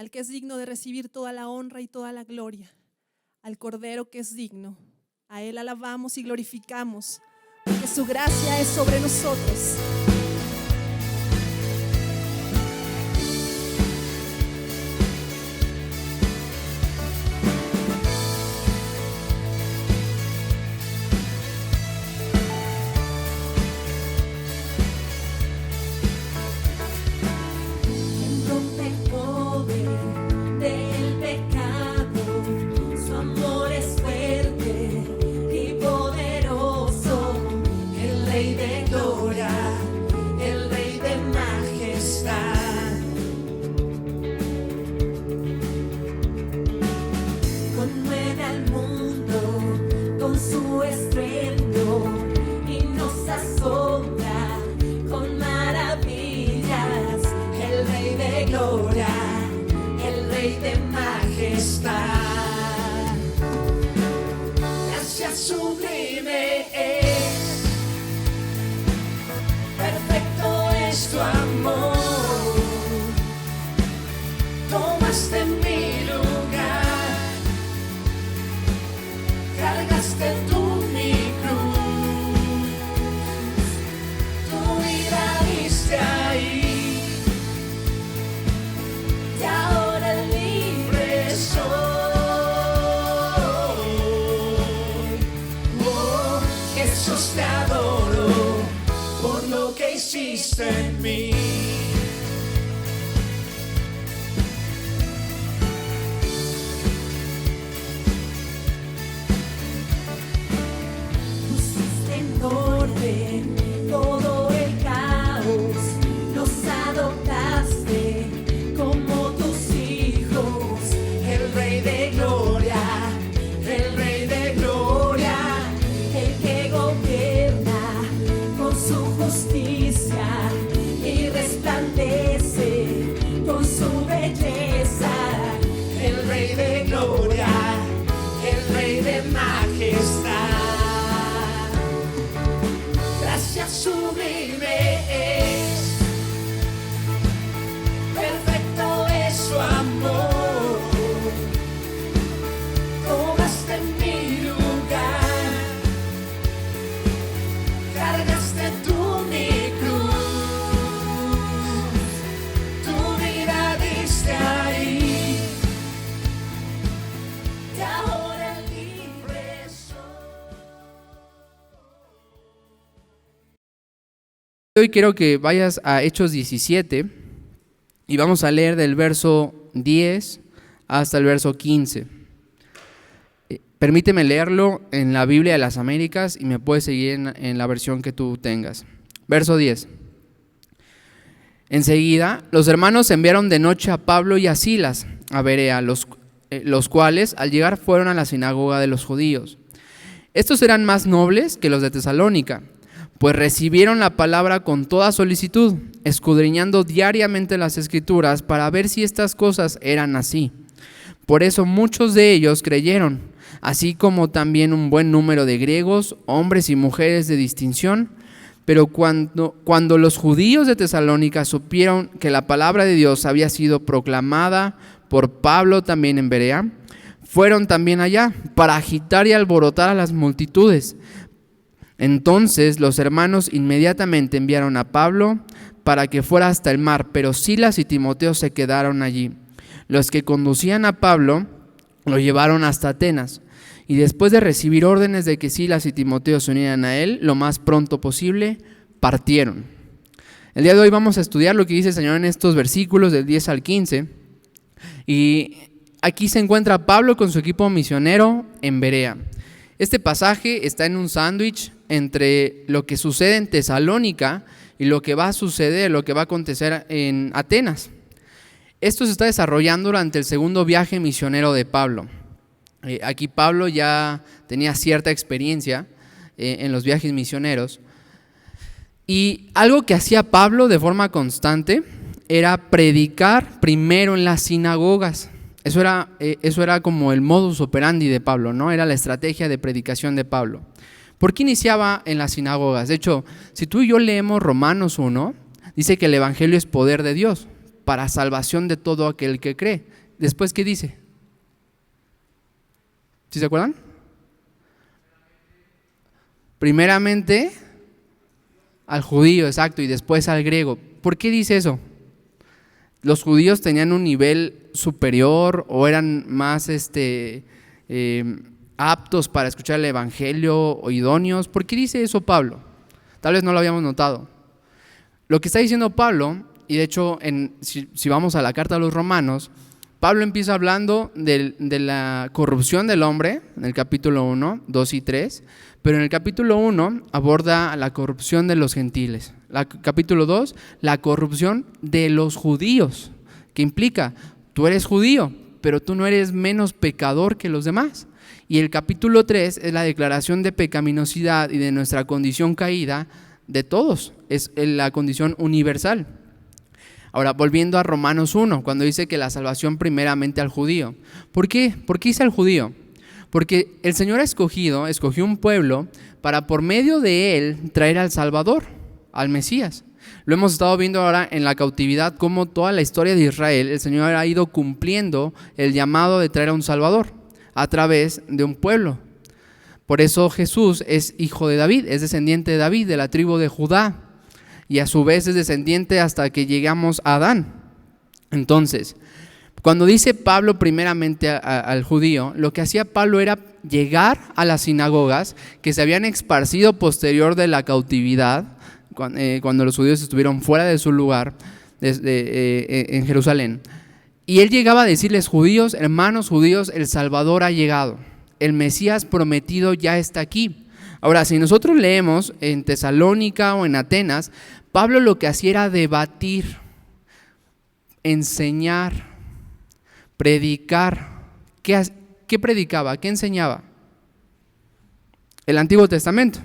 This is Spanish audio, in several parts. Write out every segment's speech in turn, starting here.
al que es digno de recibir toda la honra y toda la gloria, al Cordero que es digno. A Él alabamos y glorificamos, porque su gracia es sobre nosotros. En mí. Pusiste en orden todo el caos, nos adoptaste como tus hijos, el Rey de Gloria, el Rey de Gloria, el que gobierna con su justicia y resplandece con su belleza, el Rey de Gloria, el Rey de majestad. Gracia sublime es, perfecto es su amor, tomaste mi lugar, cargaste tú mi cruz, tu vida diste ahí, y ahora libre soy. Hoy quiero que vayas a Hechos 17 y vamos a leer del verso 10 hasta el verso 15. Permíteme leerlo en la Biblia de las Américas y me puedes seguir en la versión que tú tengas. Verso 10. Enseguida, los hermanos enviaron de noche a Pablo y a Silas a Berea, los cuales al llegar fueron a la sinagoga de los judíos. Estos eran más nobles que los de Tesalónica, pues recibieron la palabra con toda solicitud, escudriñando diariamente las Escrituras para ver si estas cosas eran así. Por eso muchos de ellos creyeron, así como también un buen número de griegos, hombres y mujeres de distinción. Pero cuando los judíos de Tesalónica supieron que la palabra de Dios había sido proclamada por Pablo también en Berea, fueron también allá para agitar y alborotar a las multitudes. Entonces los hermanos inmediatamente enviaron a Pablo para que fuera hasta el mar, pero Silas y Timoteo se quedaron allí. Los que conducían a Pablo lo llevaron hasta Atenas, y después de recibir órdenes de que Silas y Timoteo se unieran a él lo más pronto posible, partieron. El día de hoy vamos a estudiar lo que dice el Señor en estos versículos del 10 al 15, y aquí se encuentra Pablo con su equipo misionero en Berea. Este pasaje está en un sándwich entre lo que sucede en Tesalónica y lo que va a suceder, lo que va a acontecer en Atenas. Esto se está desarrollando durante el segundo viaje misionero de Pablo. Aquí Pablo ya tenía cierta experiencia en los viajes misioneros, y algo que hacía Pablo de forma constante era predicar primero en las sinagogas. Eso era como el modus operandi de Pablo, ¿no? Era la estrategia de predicación de Pablo. ¿Por qué iniciaba en las sinagogas? De hecho, si tú y yo leemos Romanos 1, dice que el evangelio es poder de Dios para salvación de todo aquel que cree. Después, ¿qué dice? ¿Sí se acuerdan? Primeramente al judío, exacto, y después al griego. ¿Por qué dice eso? ¿Los judíos tenían un nivel superior o eran más aptos para escuchar el evangelio o idóneos? ¿Por qué dice eso Pablo? Tal vez no lo habíamos notado. Lo que está diciendo Pablo, y de hecho si vamos a la carta a los Romanos, Pablo empieza hablando de la corrupción del hombre en el capítulo 1, 2 y 3, pero en el capítulo 1 aborda la corrupción de los gentiles. Capítulo 2, la corrupción de los judíos, que implica, tú eres judío, pero tú no eres menos pecador que los demás. Y el capítulo 3 es la declaración de pecaminosidad y de nuestra condición caída de todos, es la condición universal. Ahora, volviendo a Romanos 1, cuando dice que la salvación primeramente al judío. ¿Por qué? ¿Por qué dice al judío? Porque el Señor escogió un pueblo para por medio de él traer al Salvador, al Mesías. Lo hemos estado viendo ahora en la cautividad, cómo toda la historia de Israel, el Señor ha ido cumpliendo el llamado de traer a un Salvador a través de un pueblo. Por eso Jesús es hijo de David, es descendiente de David, de la tribu de Judá. Y a su vez es descendiente hasta que llegamos a Adán. Entonces, cuando dice Pablo primeramente al judío, lo que hacía Pablo era llegar a las sinagogas que se habían esparcido posterior de la cautividad, cuando los judíos estuvieron fuera de su lugar en Jerusalén. Y él llegaba a decirles: judíos, hermanos judíos, el Salvador ha llegado, el Mesías prometido ya está aquí. Ahora, si nosotros leemos en Tesalónica o en Atenas, Pablo lo que hacía era debatir, enseñar, predicar. ¿Qué predicaba? ¿Qué enseñaba? El Antiguo Testamento.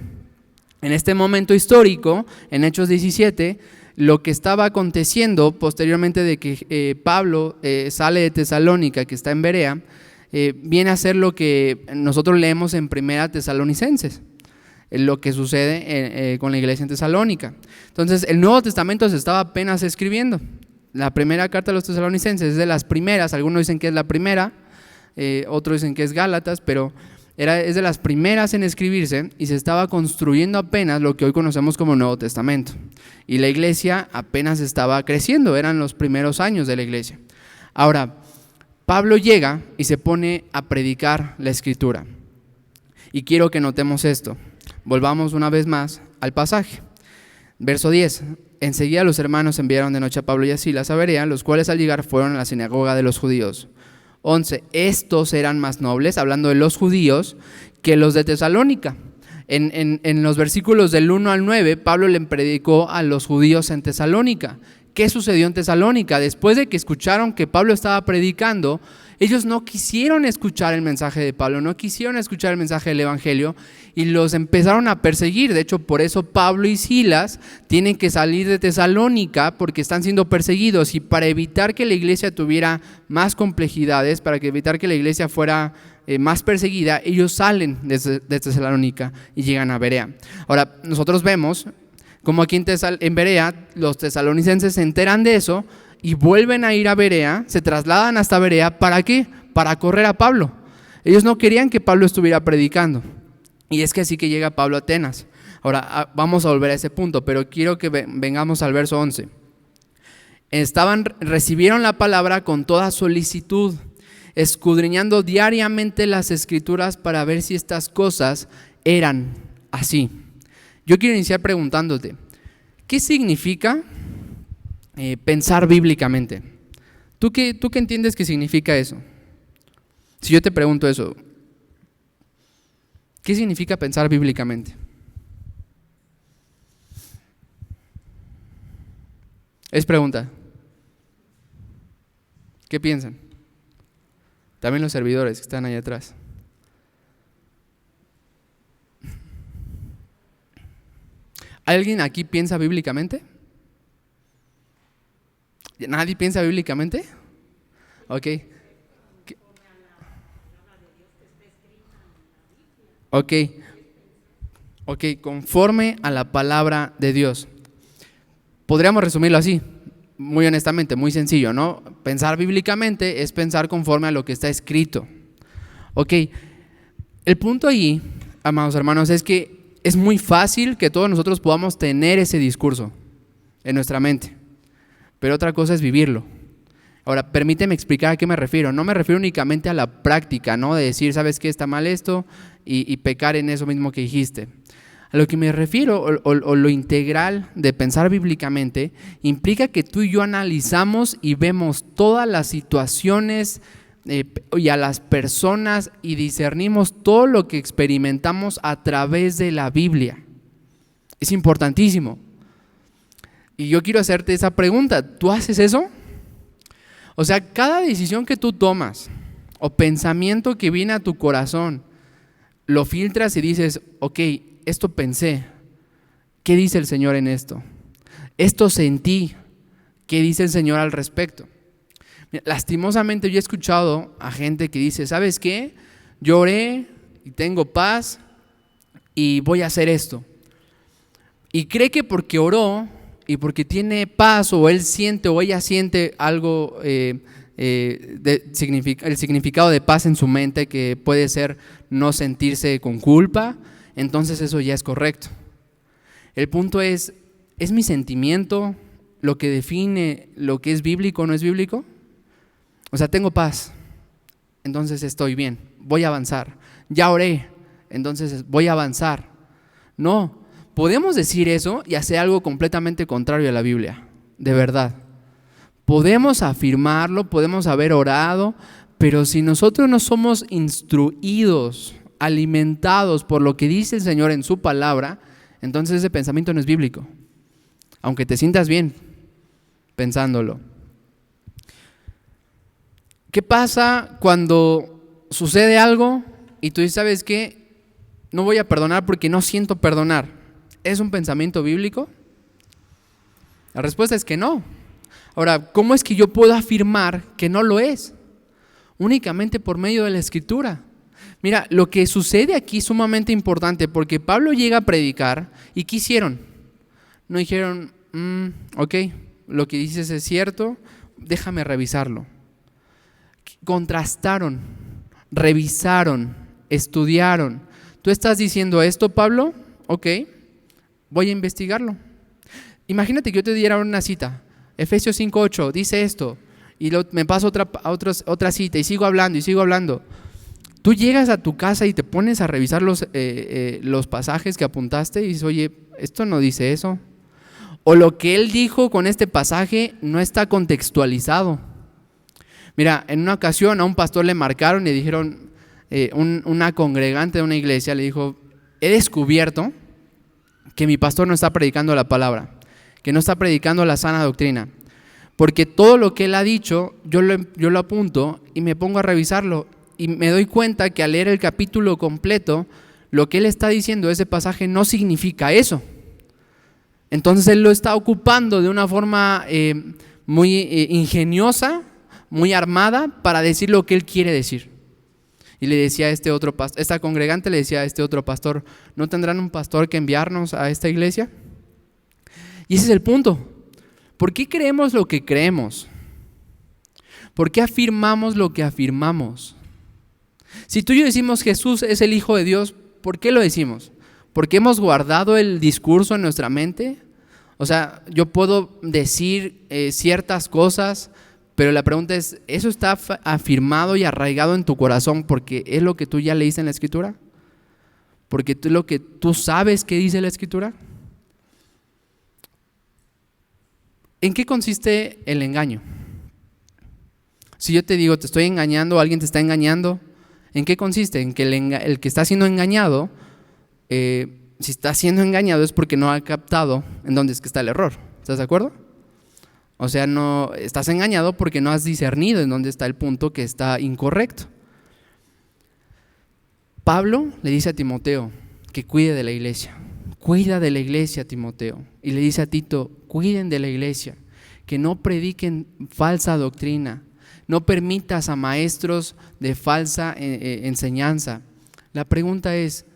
En este momento histórico, en Hechos 17, lo que estaba aconteciendo posteriormente de que Pablo sale de Tesalónica, que está en Berea, viene a ser lo que nosotros leemos en Primera Tesalonicenses, lo que sucede con la iglesia en Tesalónica. Entonces, el Nuevo Testamento se estaba apenas escribiendo. La primera carta a los tesalonicenses es de las primeras, algunos dicen que es la primera, otros dicen que es Gálatas, pero es de las primeras en escribirse y se estaba construyendo apenas lo que hoy conocemos como Nuevo Testamento. Y la iglesia apenas estaba creciendo, eran los primeros años de la iglesia. Ahora, Pablo llega y se pone a predicar la Escritura. Y quiero que notemos esto. Volvamos una vez más al pasaje. Verso 10. Enseguida los hermanos enviaron de noche a Pablo y a Silas a Berea, los cuales al llegar fueron a la sinagoga de los judíos. 11. Estos eran más nobles, hablando de los judíos, que los de Tesalónica. En los versículos del 1 al 9, Pablo le predicó a los judíos en Tesalónica. ¿Qué sucedió en Tesalónica? Después de que escucharon que Pablo estaba predicando, ellos no quisieron escuchar el mensaje de Pablo, no quisieron escuchar el mensaje del evangelio y los empezaron a perseguir. De hecho, por eso Pablo y Silas tienen que salir de Tesalónica, porque están siendo perseguidos, y para evitar que la iglesia tuviera más complejidades, para evitar que la iglesia fuera más perseguida, ellos salen de Tesalónica y llegan a Berea. Ahora, nosotros vemos como aquí en Berea los tesalonicenses se enteran de eso y vuelven a ir a Berea, se trasladan hasta Berea. ¿Para qué? Para correr a Pablo. Ellos no querían que Pablo estuviera predicando. Y es que así que llega Pablo a Atenas. Ahora vamos a volver a ese punto, pero quiero que vengamos al verso 11. Recibieron la palabra con toda solicitud, escudriñando diariamente las escrituras para ver si estas cosas eran así. Yo quiero iniciar preguntándote, ¿qué significa pensar bíblicamente? ¿Tú qué entiendes que significa eso? Si yo te pregunto eso, ¿qué significa pensar bíblicamente? Es pregunta. ¿Qué piensan? También los servidores que están ahí atrás. ¿Alguien aquí piensa bíblicamente? ¿Nadie piensa bíblicamente? Ok. Ok, conforme a la palabra de Dios. Podríamos resumirlo así. muy honestamente, muy sencillo, ¿no? Pensar bíblicamente es pensar conforme a lo que está escrito. Ok, el punto ahí, amados hermanos, es que es muy fácil que todos nosotros podamos tener ese discurso en nuestra mente, pero otra cosa es vivirlo. Ahora, permíteme explicar a qué me refiero. No me refiero únicamente a la práctica, ¿no? De decir, ¿sabes qué? Está mal esto y pecar en eso mismo que dijiste. A lo que me refiero, o lo integral de pensar bíblicamente, implica que tú y yo analizamos y vemos todas las situaciones y a las personas y discernimos todo lo que experimentamos a través de la Biblia. Es importantísimo. Y yo quiero hacerte esa pregunta. ¿Tú haces eso? O sea, cada decisión que tú tomas o pensamiento que viene a tu corazón, lo filtras y dices, ok, esto pensé, ¿qué dice el Señor en esto? Esto sentí, ¿qué dice el Señor al respecto? Mira, lastimosamente yo he escuchado a gente que dice, ¿sabes qué? Yo oré y tengo paz y voy a hacer esto. Y cree que porque oró y porque tiene paz o él siente o ella siente algo, el significado de paz en su mente, que puede ser no sentirse con culpa, entonces eso ya es correcto. El punto es mi sentimiento lo que define lo que es bíblico o no es bíblico? O sea, tengo paz, entonces estoy bien, voy a avanzar. Ya oré, entonces voy a avanzar. No. Podemos decir eso y hacer algo completamente contrario a la Biblia, de verdad. Podemos afirmarlo, podemos haber orado, pero si nosotros no somos instruidos, alimentados por lo que dice el Señor en su palabra, entonces ese pensamiento no es bíblico, aunque te sientas bien pensándolo. ¿Qué pasa cuando sucede algo y tú dices, ¿sabes qué? No voy a perdonar porque no siento perdonar. ¿Es un pensamiento bíblico? La respuesta es que no. Ahora, ¿cómo es que yo puedo afirmar que no lo es? Únicamente por medio de la Escritura. Mira, lo que sucede aquí es sumamente importante porque Pablo llega a predicar y ¿qué hicieron? No dijeron, ok, lo que dices es cierto, déjame revisarlo. Contrastaron, revisaron, estudiaron. ¿Tú estás diciendo esto, Pablo? Ok. Voy a investigarlo. Imagínate que yo te diera una cita. Efesios 5:8 dice esto. Y me paso otra cita y sigo hablando. Tú llegas a tu casa y te pones a revisar los pasajes que apuntaste y dices, oye, esto no dice eso. O lo que él dijo con este pasaje no está contextualizado. Mira, en una ocasión a un pastor le marcaron y le dijeron, una congregante de una iglesia le dijo, he descubierto que mi pastor no está predicando la palabra, que no está predicando la sana doctrina, porque todo lo que él ha dicho, yo lo apunto y me pongo a revisarlo y me doy cuenta que al leer el capítulo completo, lo que él está diciendo, ese pasaje no significa eso. Entonces él lo está ocupando de una forma muy ingeniosa, muy armada para decir lo que él quiere decir. Y le decía a esta congregante le decía a este otro pastor, ¿no tendrán un pastor que enviarnos a esta iglesia? Y ese es el punto. ¿Por qué creemos lo que creemos? ¿Por qué afirmamos lo que afirmamos? Si tú y yo decimos Jesús es el Hijo de Dios, ¿por qué lo decimos? ¿Porque hemos guardado el discurso en nuestra mente? O sea, yo puedo decir ciertas cosas, pero la pregunta es, ¿eso está afirmado y arraigado en tu corazón porque es lo que tú ya leíste en la Escritura? ¿Porque es lo que tú sabes que dice la Escritura? ¿En qué consiste el engaño? Si yo te digo, te estoy engañando, alguien te está engañando, ¿en qué consiste? En que el que está siendo engañado, si está siendo engañado es porque no ha captado en dónde es que está el error. ¿Estás de acuerdo? O sea, no estás engañado porque no has discernido en dónde está el punto que está incorrecto. Pablo le dice a Timoteo que cuide de la iglesia. Cuida de la iglesia, Timoteo. Y le dice a Tito, cuiden de la iglesia, que no prediquen falsa doctrina. No permitas a maestros de falsa enseñanza. La pregunta es,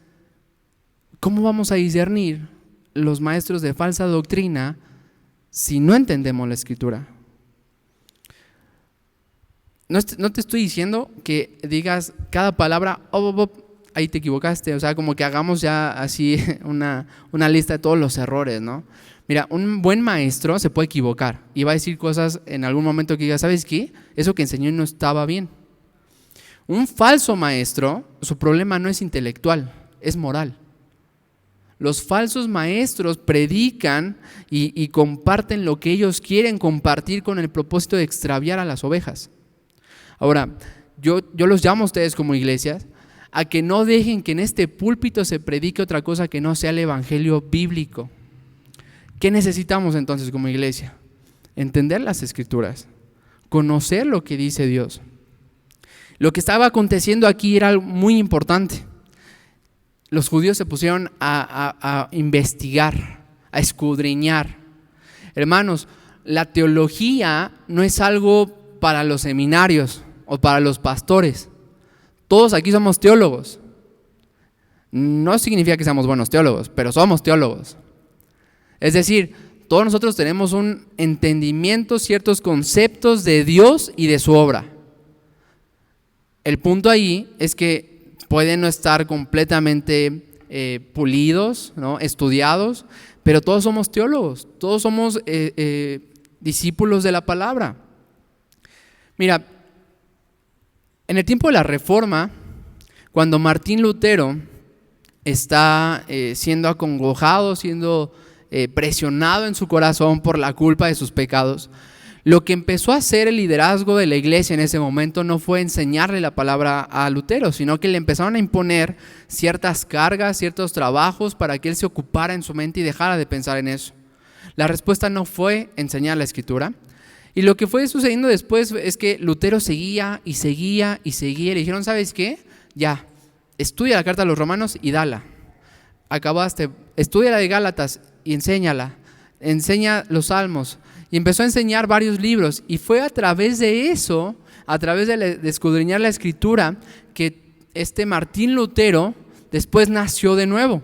¿cómo vamos a discernir los maestros de falsa doctrina si no entendemos la Escritura. No te estoy diciendo que digas cada palabra, ahí te equivocaste, o sea, como que hagamos ya así una lista de todos los errores, ¿no? Mira, un buen maestro se puede equivocar y va a decir cosas en algún momento que diga, ¿sabes qué? Eso que enseñó no estaba bien. Un falso maestro, su problema no es intelectual, es moral. Los falsos maestros predican y comparten lo que ellos quieren compartir con el propósito de extraviar a las ovejas. Ahora, yo los llamo a ustedes como iglesias a que no dejen que en este púlpito se predique otra cosa que no sea el evangelio bíblico. ¿Qué necesitamos entonces como iglesia? Entender las Escrituras, conocer lo que dice Dios. Lo que estaba aconteciendo aquí era muy importante. Los judíos se pusieron a investigar, a escudriñar. Hermanos, la teología no es algo para los seminarios o para los pastores. Todos aquí somos teólogos. No significa que seamos buenos teólogos, pero somos teólogos. Es decir, todos nosotros tenemos un entendimiento, ciertos conceptos de Dios y de su obra. El punto ahí es que pueden no estar completamente pulidos, ¿no? Estudiados, pero todos somos teólogos, todos somos discípulos de la palabra. Mira, en el tiempo de la Reforma, cuando Martín Lutero está siendo acongojado, siendo presionado en su corazón por la culpa de sus pecados, lo que empezó a hacer el liderazgo de la iglesia en ese momento no fue enseñarle la palabra a Lutero, sino que le empezaron a imponer ciertas cargas, ciertos trabajos para que él se ocupara en su mente y dejara de pensar en eso. La respuesta no fue enseñar la Escritura. Y lo que fue sucediendo después es que Lutero seguía y seguía y seguía. Le dijeron, ¿sabes qué? Ya, estudia la carta a los romanos y dala. Acabaste, estudia la de Gálatas y enséñala. Enseña los salmos. Y empezó a enseñar varios libros. Y fue a través de eso, a través de escudriñar la Escritura, que Martín Lutero después nació de nuevo.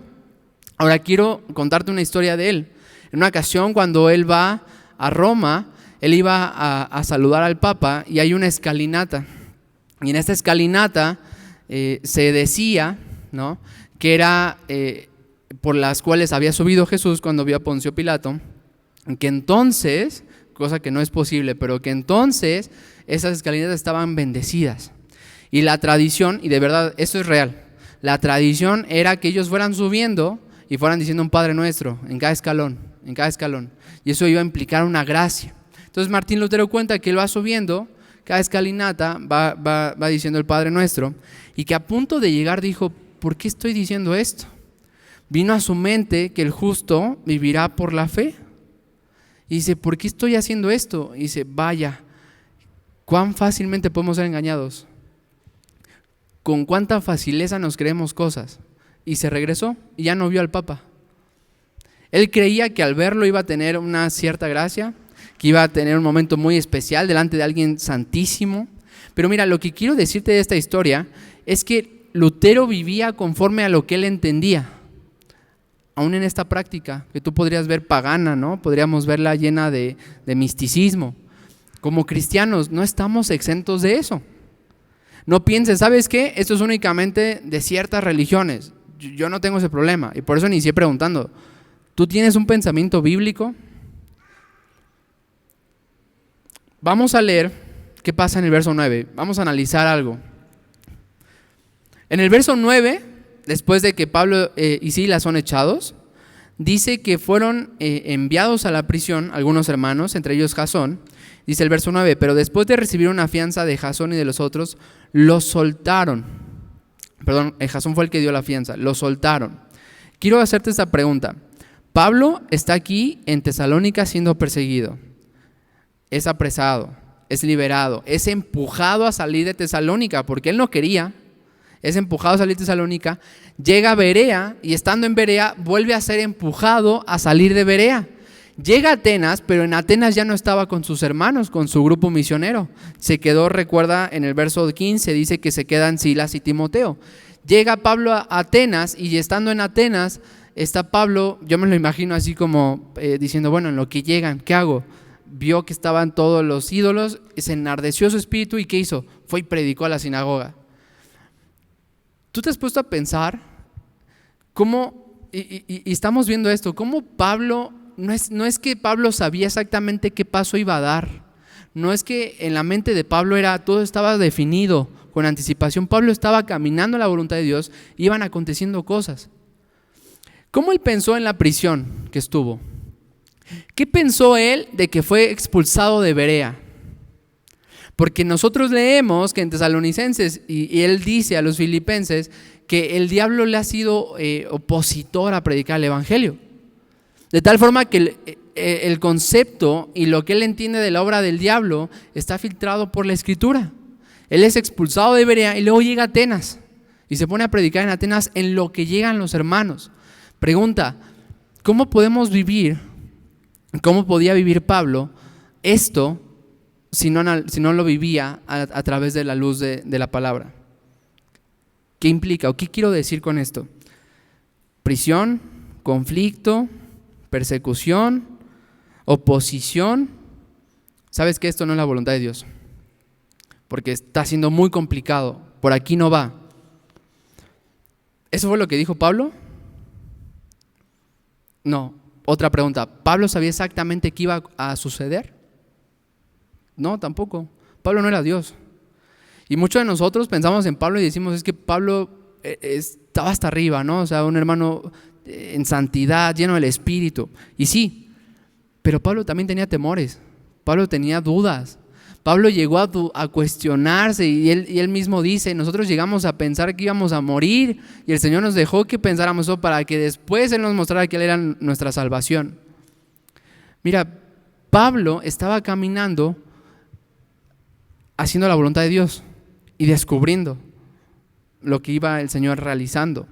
Ahora quiero contarte una historia de él. En una ocasión, cuando él va a Roma, él iba a saludar al Papa y hay una escalinata. Y en esta escalinata se decía, ¿no?, que era por las cuales había subido Jesús cuando vio a Poncio Pilato, que entonces, cosa que no es posible, pero que entonces esas escalinatas estaban bendecidas. Y la tradición, y de verdad esto es real, la tradición era que ellos fueran subiendo y fueran diciendo un Padre Nuestro en cada escalón, y eso iba a implicar una gracia. Entonces Martín Lutero cuenta que él va subiendo, cada escalinata va diciendo el Padre Nuestro, y que a punto de llegar dijo, ¿por qué estoy diciendo esto? Vino a su mente que el justo vivirá por la fe. Y dice, ¿por qué estoy haciendo esto? Y dice, vaya, ¿cuán fácilmente podemos ser engañados? ¿Con cuánta facileza nos creemos cosas? Y se regresó y ya no vio al Papa. Él creía que al verlo iba a tener una cierta gracia, que iba a tener un momento muy especial delante de alguien santísimo. Pero mira, lo que quiero decirte de esta historia es que Lutero vivía conforme a lo que él entendía. Aún en esta práctica, que tú podrías ver pagana, ¿no? Podríamos verla llena de misticismo. Como cristianos no estamos exentos de eso. No pienses, ¿sabes qué? Esto es únicamente de ciertas religiones. Yo no tengo ese problema y por eso inicié preguntando, ¿tú tienes un pensamiento bíblico? Vamos a leer qué pasa en el verso 9. Vamos a analizar algo. En el verso 9, después de que Pablo y Silas son echados, dice que fueron enviados a la prisión algunos hermanos, entre ellos Jasón. Dice el verso 9, pero después de recibir una fianza de Jasón y de los otros, los soltaron. Perdón, Jasón fue el que dio la fianza, los soltaron. Quiero hacerte esta pregunta. Pablo está aquí en Tesalónica siendo perseguido. Es apresado, es liberado, es empujado a salir de Tesalónica porque él no quería. Es empujado a salir de Tesalónica, llega a Berea y estando en Berea vuelve a ser empujado a salir de Berea. Llega a Atenas, pero en Atenas ya no estaba con sus hermanos, con su grupo misionero. Se quedó, recuerda, en el verso 15 dice que se quedan Silas y Timoteo. Llega Pablo a Atenas y estando en Atenas está Pablo, yo me lo imagino así como diciendo, bueno, en lo que llegan, ¿qué hago? Vio que estaban todos los ídolos, se enardeció su espíritu y ¿qué hizo? Fue y predicó a la sinagoga. ¿Tú te has puesto a pensar cómo, y estamos viendo esto, cómo Pablo, no es que Pablo sabía exactamente qué paso iba a dar, no es que en la mente de Pablo todo estaba definido con anticipación. Pablo estaba caminando a la voluntad de Dios, iban aconteciendo cosas. ¿Cómo él pensó en la prisión que estuvo? ¿Qué pensó él de que fue expulsado de Berea? Porque nosotros leemos que en Tesalonicenses, y él dice a los filipenses, que el diablo le ha sido opositor a predicar el evangelio. De tal forma que el concepto y lo que él entiende de la obra del diablo está filtrado por la Escritura. Él es expulsado de Berea y luego llega a Atenas y se pone a predicar en Atenas en lo que llegan los hermanos. Pregunta, ¿cómo podemos vivir? ¿Cómo podía vivir Pablo esto si no lo vivía a través de la luz de la palabra? ¿Qué implica o qué quiero decir con esto? Prisión, conflicto, persecución, oposición. ¿Sabes que esto no es la voluntad de Dios? Porque está siendo muy complicado, por aquí no va. ¿Eso fue lo que dijo Pablo? No. Otra pregunta, ¿Pablo sabía exactamente qué iba a suceder? No, tampoco. Pablo no era Dios. Y muchos de nosotros pensamos en Pablo y decimos, es que Pablo estaba hasta arriba, ¿no? O sea, un hermano en santidad, lleno del Espíritu. Y sí, pero Pablo también tenía temores. Pablo tenía dudas. Pablo llegó a cuestionarse y él mismo dice, nosotros llegamos a pensar que íbamos a morir y el Señor nos dejó que pensáramos eso para que después Él nos mostrara que Él era nuestra salvación. Mira, Pablo estaba caminando haciendo la voluntad de Dios y descubriendo lo que iba el Señor realizando.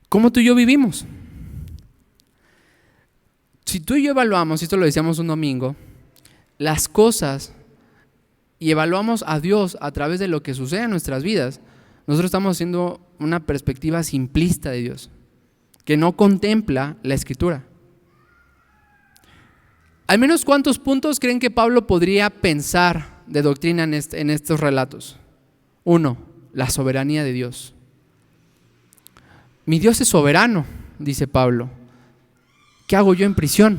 ¿Cómo tú y yo vivimos? Si tú y yo evaluamos, esto lo decíamos un domingo, las cosas y evaluamos a Dios a través de lo que sucede en nuestras vidas, nosotros estamos haciendo una perspectiva simplista de Dios, que no contempla la Escritura. Al menos ¿cuántos puntos creen que Pablo podría pensar de doctrina en estos relatos? 1, la soberanía de Dios. Mi Dios es soberano, dice Pablo. ¿Qué hago yo en prisión?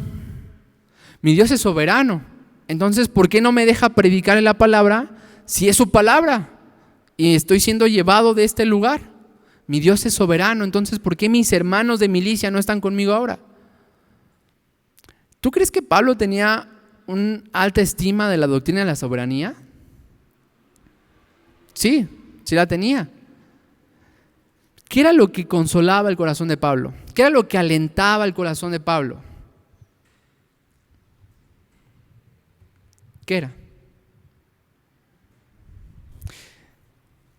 Mi Dios es soberano. Entonces, ¿por qué no me deja predicar en la palabra si es su palabra? Y estoy siendo llevado de este lugar. Mi Dios es soberano, entonces ¿por qué mis hermanos de milicia no están conmigo ahora? ¿Tú crees que Pablo tenía una alta estima de la doctrina de la soberanía? Sí, sí la tenía. ¿Qué era lo que consolaba el corazón de Pablo? ¿Qué era lo que alentaba el corazón de Pablo? ¿Qué era?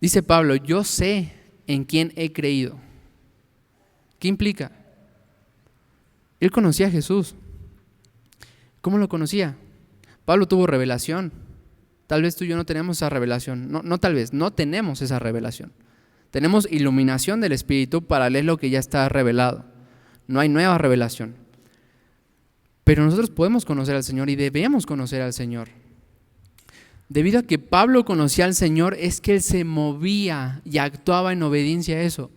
Dice Pablo, yo sé en quién he creído. ¿Qué implica? Él conocía a Jesús. ¿Cómo lo conocía? Pablo tuvo revelación. Tal vez tú y yo no tenemos esa revelación. No tal vez, no tenemos esa revelación. Tenemos iluminación del Espíritu para leer lo que ya está revelado. No hay nueva revelación. Pero nosotros podemos conocer al Señor y debemos conocer al Señor. Debido a que Pablo conocía al Señor, es que él se movía y actuaba en obediencia a eso.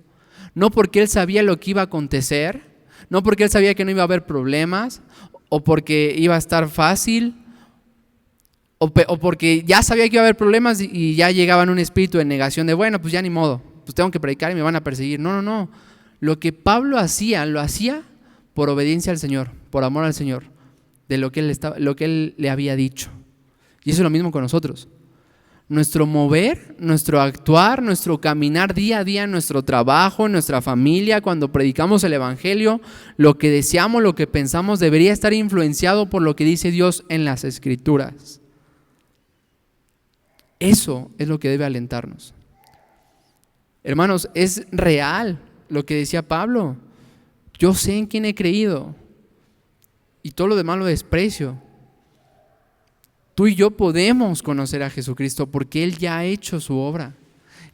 No porque él sabía lo que iba a acontecer, no porque él sabía que no iba a haber problemas, o porque iba a estar fácil, o porque ya sabía que iba a haber problemas y ya llegaba en un espíritu de negación de, bueno, pues ya ni modo, pues tengo que predicar y me van a perseguir. No. Lo que Pablo hacía, lo hacía por obediencia al Señor, por amor al Señor, de lo que él le había dicho. Y eso es lo mismo con nosotros. Nuestro mover, nuestro actuar, nuestro caminar día a día en nuestro trabajo, en nuestra familia, cuando predicamos el Evangelio, lo que deseamos, lo que pensamos debería estar influenciado por lo que dice Dios en las Escrituras. Eso es lo que debe alentarnos. Hermanos, es real lo que decía Pablo. Yo sé en quién he creído y todo lo demás lo desprecio. Tú y yo podemos conocer a Jesucristo porque Él ya ha hecho su obra.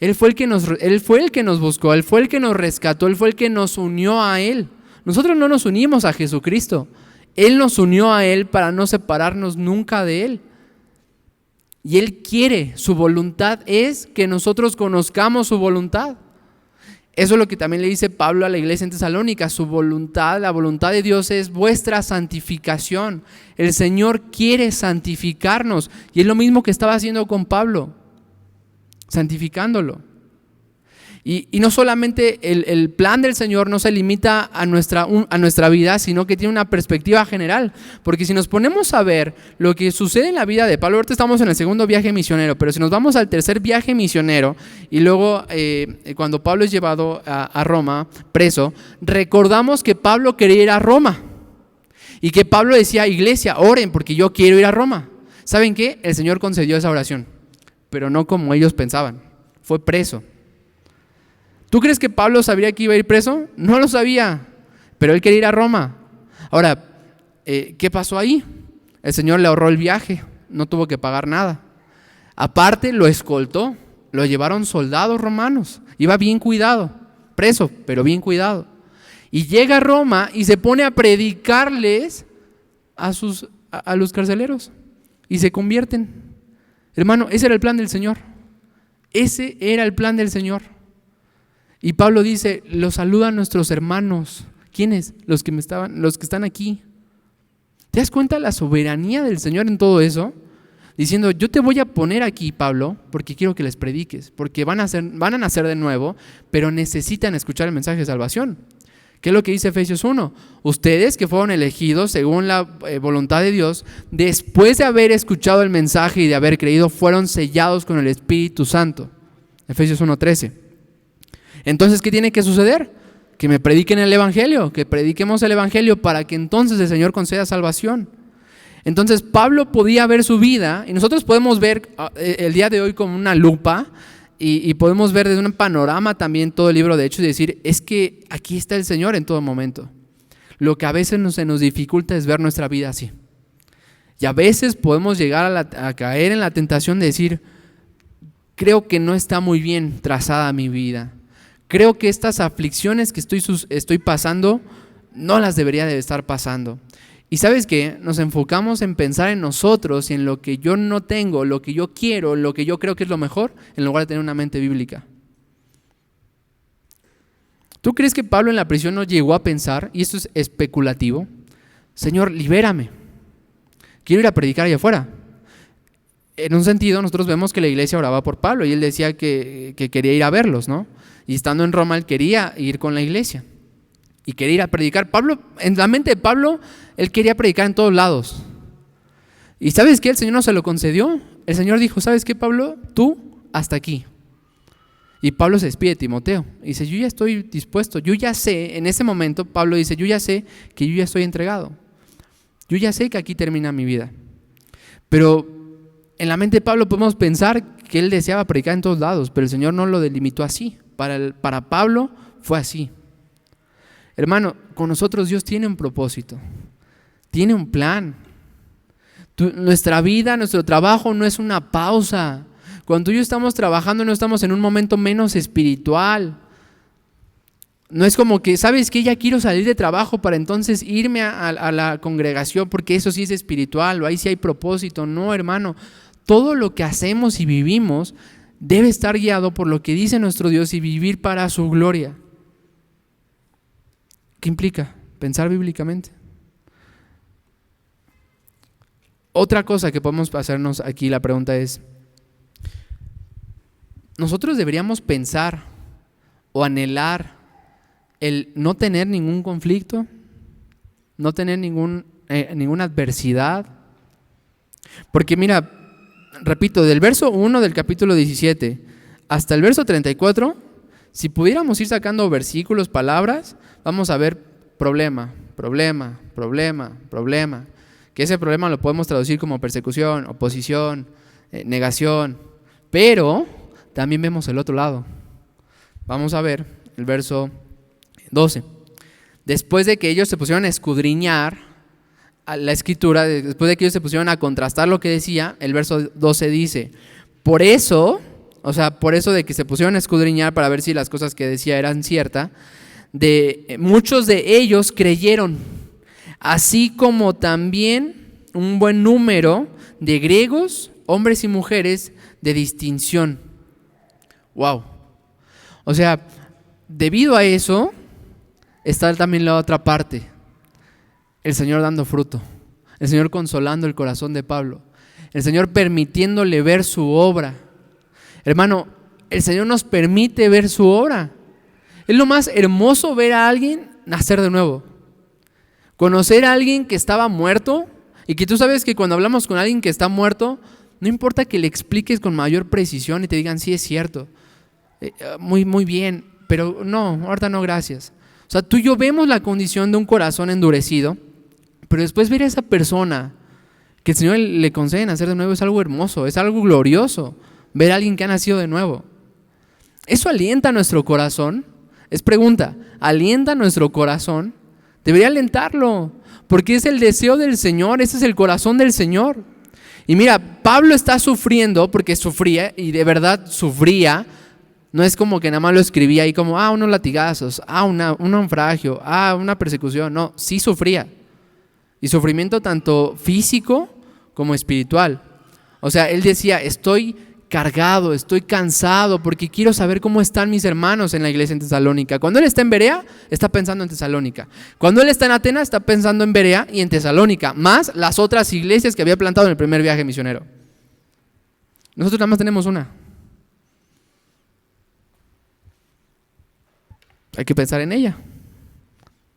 Él fue el que nos buscó, Él fue el que nos rescató, Él fue el que nos unió a Él. Nosotros no nos unimos a Jesucristo. Él nos unió a Él para no separarnos nunca de Él. Y Él quiere, su voluntad es que nosotros conozcamos su voluntad. Eso es lo que también le dice Pablo a la iglesia en Tesalónica. Su voluntad, la voluntad de Dios es vuestra santificación. El Señor quiere santificarnos. Y es lo mismo que estaba haciendo con Pablo, santificándolo. Y no solamente el plan del Señor no se limita a nuestra vida, sino que tiene una perspectiva general. Porque si nos ponemos a ver lo que sucede en la vida de Pablo, ahorita estamos en el segundo viaje misionero, pero si nos vamos al tercer viaje misionero y luego cuando Pablo es llevado a Roma preso, recordamos que Pablo quería ir a Roma y que Pablo decía: iglesia, oren porque yo quiero ir a Roma. ¿Saben qué? El Señor concedió esa oración, pero no como ellos pensaban. Fue preso. ¿Tú crees que Pablo sabía que iba a ir preso? No lo sabía, pero él quería ir a Roma. Ahora, ¿qué pasó ahí? El Señor le ahorró el viaje, no tuvo que pagar nada. Aparte, lo escoltó, lo llevaron soldados romanos. Iba bien cuidado, preso, pero bien cuidado. Y llega a Roma y se pone a predicarles a los carceleros y se convierten. Hermano, ese era el plan del Señor. Ese era el plan del Señor. Y Pablo dice: los saludan nuestros hermanos. ¿Quiénes? Los que están aquí. ¿Te das cuenta la soberanía del Señor en todo eso? Diciendo: yo te voy a poner aquí, Pablo, porque quiero que les prediques, porque van a nacer de nuevo, pero necesitan escuchar el mensaje de salvación. ¿Qué es lo que dice Efesios 1? Ustedes que fueron elegidos según la voluntad de Dios, después de haber escuchado el mensaje y de haber creído, fueron sellados con el Espíritu Santo. Efesios 1:13. Entonces, ¿qué tiene que suceder? Que me prediquen el Evangelio, que prediquemos el Evangelio para que entonces el Señor conceda salvación. Entonces Pablo podía ver su vida, y nosotros podemos ver el día de hoy con una lupa y podemos ver desde un panorama también todo el libro de Hechos y decir: es que aquí está el Señor en todo momento. Lo que a veces se nos dificulta es ver nuestra vida así. Y a veces podemos llegar a caer en la tentación de decir: creo que no está muy bien trazada mi vida. Creo que estas aflicciones que estoy pasando no las debería de estar pasando. Y ¿sabes qué? Nos enfocamos en pensar en nosotros y en lo que yo no tengo, lo que yo quiero, lo que yo creo que es lo mejor, en lugar de tener una mente bíblica. ¿Tú crees que Pablo en la prisión no llegó a pensar, y esto es especulativo: Señor, libérame, quiero ir a predicar allá afuera? En un sentido, nosotros vemos que la iglesia oraba por Pablo y él decía que quería ir a verlos, ¿no? Y estando en Roma, él quería ir con la iglesia y quería ir a predicar. Pablo, en la mente de Pablo, él quería predicar en todos lados. ¿Y sabes qué? El Señor no se lo concedió. El Señor dijo: ¿sabes qué, Pablo? Tú hasta aquí. Y Pablo se despide de Timoteo y dice: yo ya estoy dispuesto, yo ya sé, en ese momento Pablo dice: yo ya sé que yo ya estoy entregado. Yo ya sé que aquí termina mi vida. Pero en la mente de Pablo podemos pensar que él deseaba predicar en todos lados, pero el Señor no lo delimitó así. Para Pablo fue así. Hermano, con nosotros Dios tiene un propósito, tiene un plan. Nuestra vida, nuestro trabajo no es una pausa. Cuando tú y yo estamos trabajando, no estamos en un momento menos espiritual. No es como que, ¿sabes qué? Ya quiero salir de trabajo para entonces irme a la congregación, porque eso sí es espiritual, o ahí sí hay propósito. No, hermano, todo lo que hacemos y vivimos debe estar guiado por lo que dice nuestro Dios y vivir para su gloria. ¿Qué implica? Pensar bíblicamente. Otra cosa que podemos hacernos aquí, la pregunta es: ¿nosotros deberíamos pensar o anhelar el no tener ningún conflicto, no tener ninguna adversidad? Porque mira, repito, del verso 1 del capítulo 17 hasta el verso 34, si pudiéramos ir sacando versículos, palabras, vamos a ver problema, problema, problema, problema. Que ese problema lo podemos traducir como persecución, oposición, negación. Pero también vemos el otro lado. Vamos a ver el verso 12. Después de que ellos se pusieron a escudriñar a la escritura, después de que ellos se pusieron a contrastar lo que decía, el verso 12 dice: por eso o sea, por eso de que se pusieron a escudriñar para ver si las cosas que decía eran ciertas, muchos de ellos creyeron, así como también un buen número de griegos, hombres y mujeres de distinción. Wow. O sea, debido a eso está también la otra parte, el Señor dando fruto, el Señor consolando el corazón de Pablo, el Señor permitiéndole ver su obra. Hermano, el Señor nos permite ver su obra. Es lo más hermoso ver a alguien nacer de nuevo. Conocer a alguien que estaba muerto, y que tú sabes que cuando hablamos con alguien que está muerto, no importa que le expliques con mayor precisión y te digan, sí, es cierto, muy, muy bien, pero no, ahorita no, gracias. O sea, tú y yo vemos la condición de un corazón endurecido, pero después ver a esa persona que el Señor le concede nacer de nuevo es algo hermoso, es algo glorioso, ver a alguien que ha nacido de nuevo. ¿Eso alienta nuestro corazón? Es pregunta, ¿alienta nuestro corazón? Debería alentarlo, porque es el deseo del Señor, ese es el corazón del Señor. Y mira, Pablo está sufriendo porque sufría, y de verdad sufría. No es como que nada más lo escribía ahí como, unos latigazos, un naufragio, una persecución. No, sí sufría. Y sufrimiento tanto físico como espiritual. O sea, él decía, estoy cargado, estoy cansado porque quiero saber cómo están mis hermanos en la iglesia en Tesalónica. Cuando él está en Berea, está pensando en Tesalónica. Cuando él está en Atenas, está pensando en Berea y en Tesalónica, más las otras iglesias que había plantado en el primer viaje misionero. Nosotros nada más tenemos una. Hay que pensar en ella.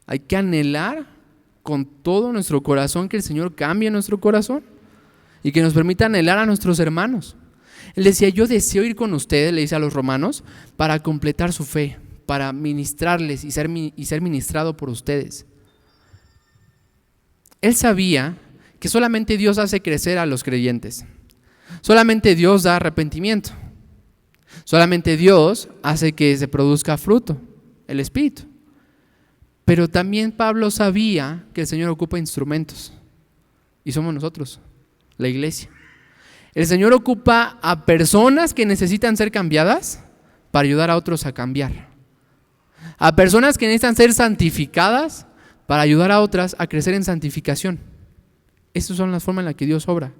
Hay que anhelar con todo nuestro corazón que el Señor cambie nuestro corazón y que nos permita anhelar a nuestros hermanos. Él decía, yo deseo ir con ustedes, le dice a los romanos, para completar su fe, para ministrarles y ser ministrado por ustedes. Él sabía que solamente Dios hace crecer a los creyentes. Solamente Dios da arrepentimiento. Solamente Dios hace que se produzca fruto, el Espíritu. Pero también Pablo sabía que el Señor ocupa instrumentos. Y somos nosotros, la iglesia. El Señor ocupa a personas que necesitan ser cambiadas para ayudar a otros a cambiar. A personas que necesitan ser santificadas para ayudar a otras a crecer en santificación. Esas son las formas en las que Dios obra.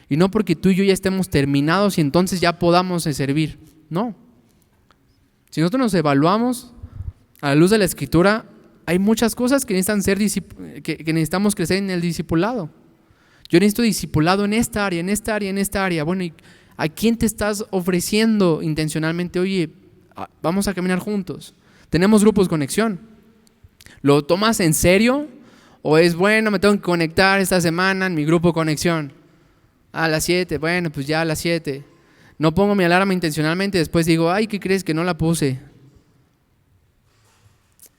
Y no porque tú y yo ya estemos terminados y entonces ya podamos servir. No. Si nosotros nos evaluamos a la luz de la Escritura, hay muchas cosas que necesitan que necesitamos crecer en el discipulado. Yo necesito discipulado en esta área, en esta área, en esta área. Bueno, ¿y a quién te estás ofreciendo intencionalmente? Oye, vamos a caminar juntos. Tenemos grupos conexión. ¿Lo tomas en serio? ¿O es bueno, me tengo que conectar esta semana en mi grupo conexión? A las 7, bueno, pues ya a las 7. No pongo mi alarma intencionalmente, después digo, ay, ¿qué crees que no la puse?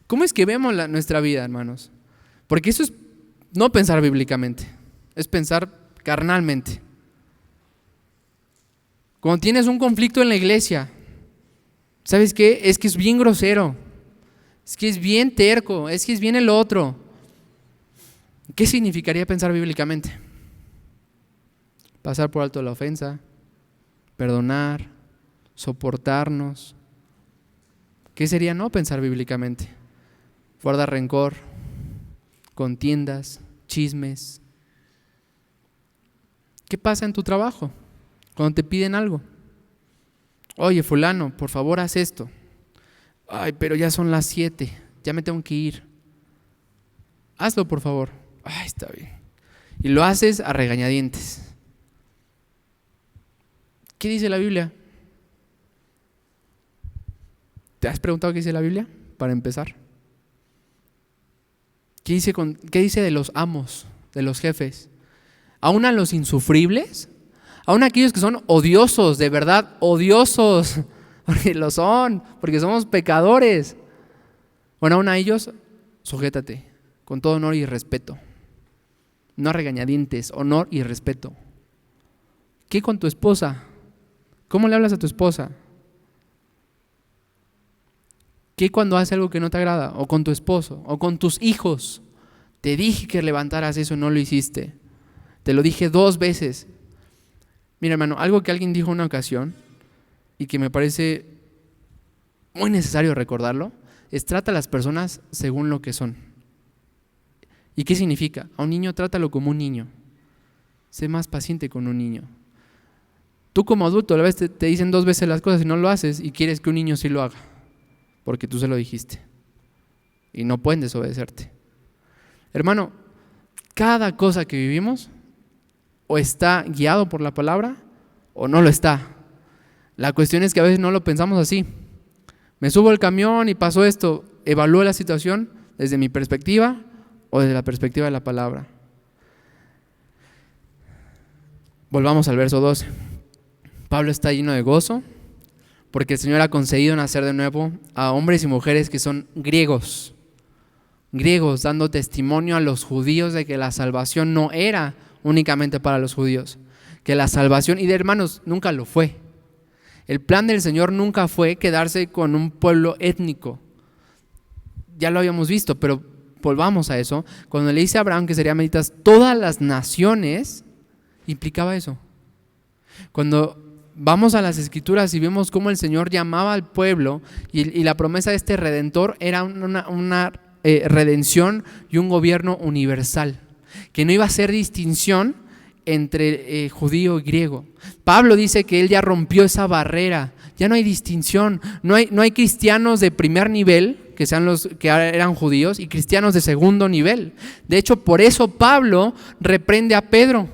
¿Cómo es que vemos nuestra vida, hermanos? Porque eso es no pensar bíblicamente, es pensar carnalmente. Cuando tienes un conflicto en la iglesia, ¿sabes qué? Es que es bien grosero, es que es bien terco, es que es bien el otro. ¿Qué significaría pensar bíblicamente? Pasar por alto la ofensa, perdonar, soportarnos. ¿Qué sería no pensar bíblicamente? Guardar rencor, contiendas, chismes. ¿Qué pasa en tu trabajo cuando te piden algo? Oye, fulano, por favor haz esto. Ay, pero ya son las 7, ya me tengo que ir. Hazlo, por favor. Ay, está bien. Y lo haces a regañadientes. ¿Qué dice la Biblia? ¿Te has preguntado qué dice la Biblia? Para empezar. ¿Qué dice de los amos, de los jefes? Aún a los insufribles, aún a aquellos que son odiosos, de verdad, odiosos, porque lo son, porque somos pecadores. Bueno, aún a ellos, sujétate con todo honor y respeto. No a regañadientes, honor y respeto. ¿Qué con tu esposa? ¿Cómo le hablas a tu esposa? ¿Qué cuando hace algo que no te agrada? O con tu esposo, o con tus hijos. Te dije que levantaras eso y no lo hiciste. Te lo dije 2 veces. Mira, hermano, algo que alguien dijo una ocasión y que me parece muy necesario recordarlo, es trata a las personas según lo que son. ¿Y qué significa? A un niño trátalo como un niño. Sé más paciente con un niño. Tú como adulto a la vez te dicen 2 veces las cosas y no lo haces y quieres que un niño sí lo haga, porque tú se lo dijiste y no pueden desobedecerte. Hermano, cada cosa que vivimos o está guiado por la palabra o no lo está. La cuestión es que a veces no lo pensamos así. Me subo al camión y pasó esto. Evalúo la situación desde mi perspectiva o desde la perspectiva de la palabra. Volvamos al verso 12. Pablo está lleno de gozo porque el Señor ha concedido nacer de nuevo a hombres y mujeres que son griegos, dando testimonio a los judíos de que la salvación no era únicamente para los judíos, que la salvación, y de hermanos, nunca lo fue. El plan del Señor nunca fue quedarse con un pueblo étnico. Ya lo habíamos visto, pero volvamos a eso. Cuando le dice a Abraham que serían benditas todas las naciones, implicaba eso. Cuando vamos a las Escrituras y vemos cómo el Señor llamaba al pueblo y la promesa de este Redentor era una redención y un gobierno universal, que no iba a hacer distinción entre judío y griego. Pablo dice que él ya rompió esa barrera, ya no hay distinción, no hay cristianos de primer nivel, que sean los que eran judíos, y cristianos de segundo nivel. De hecho, por eso Pablo reprende a Pedro.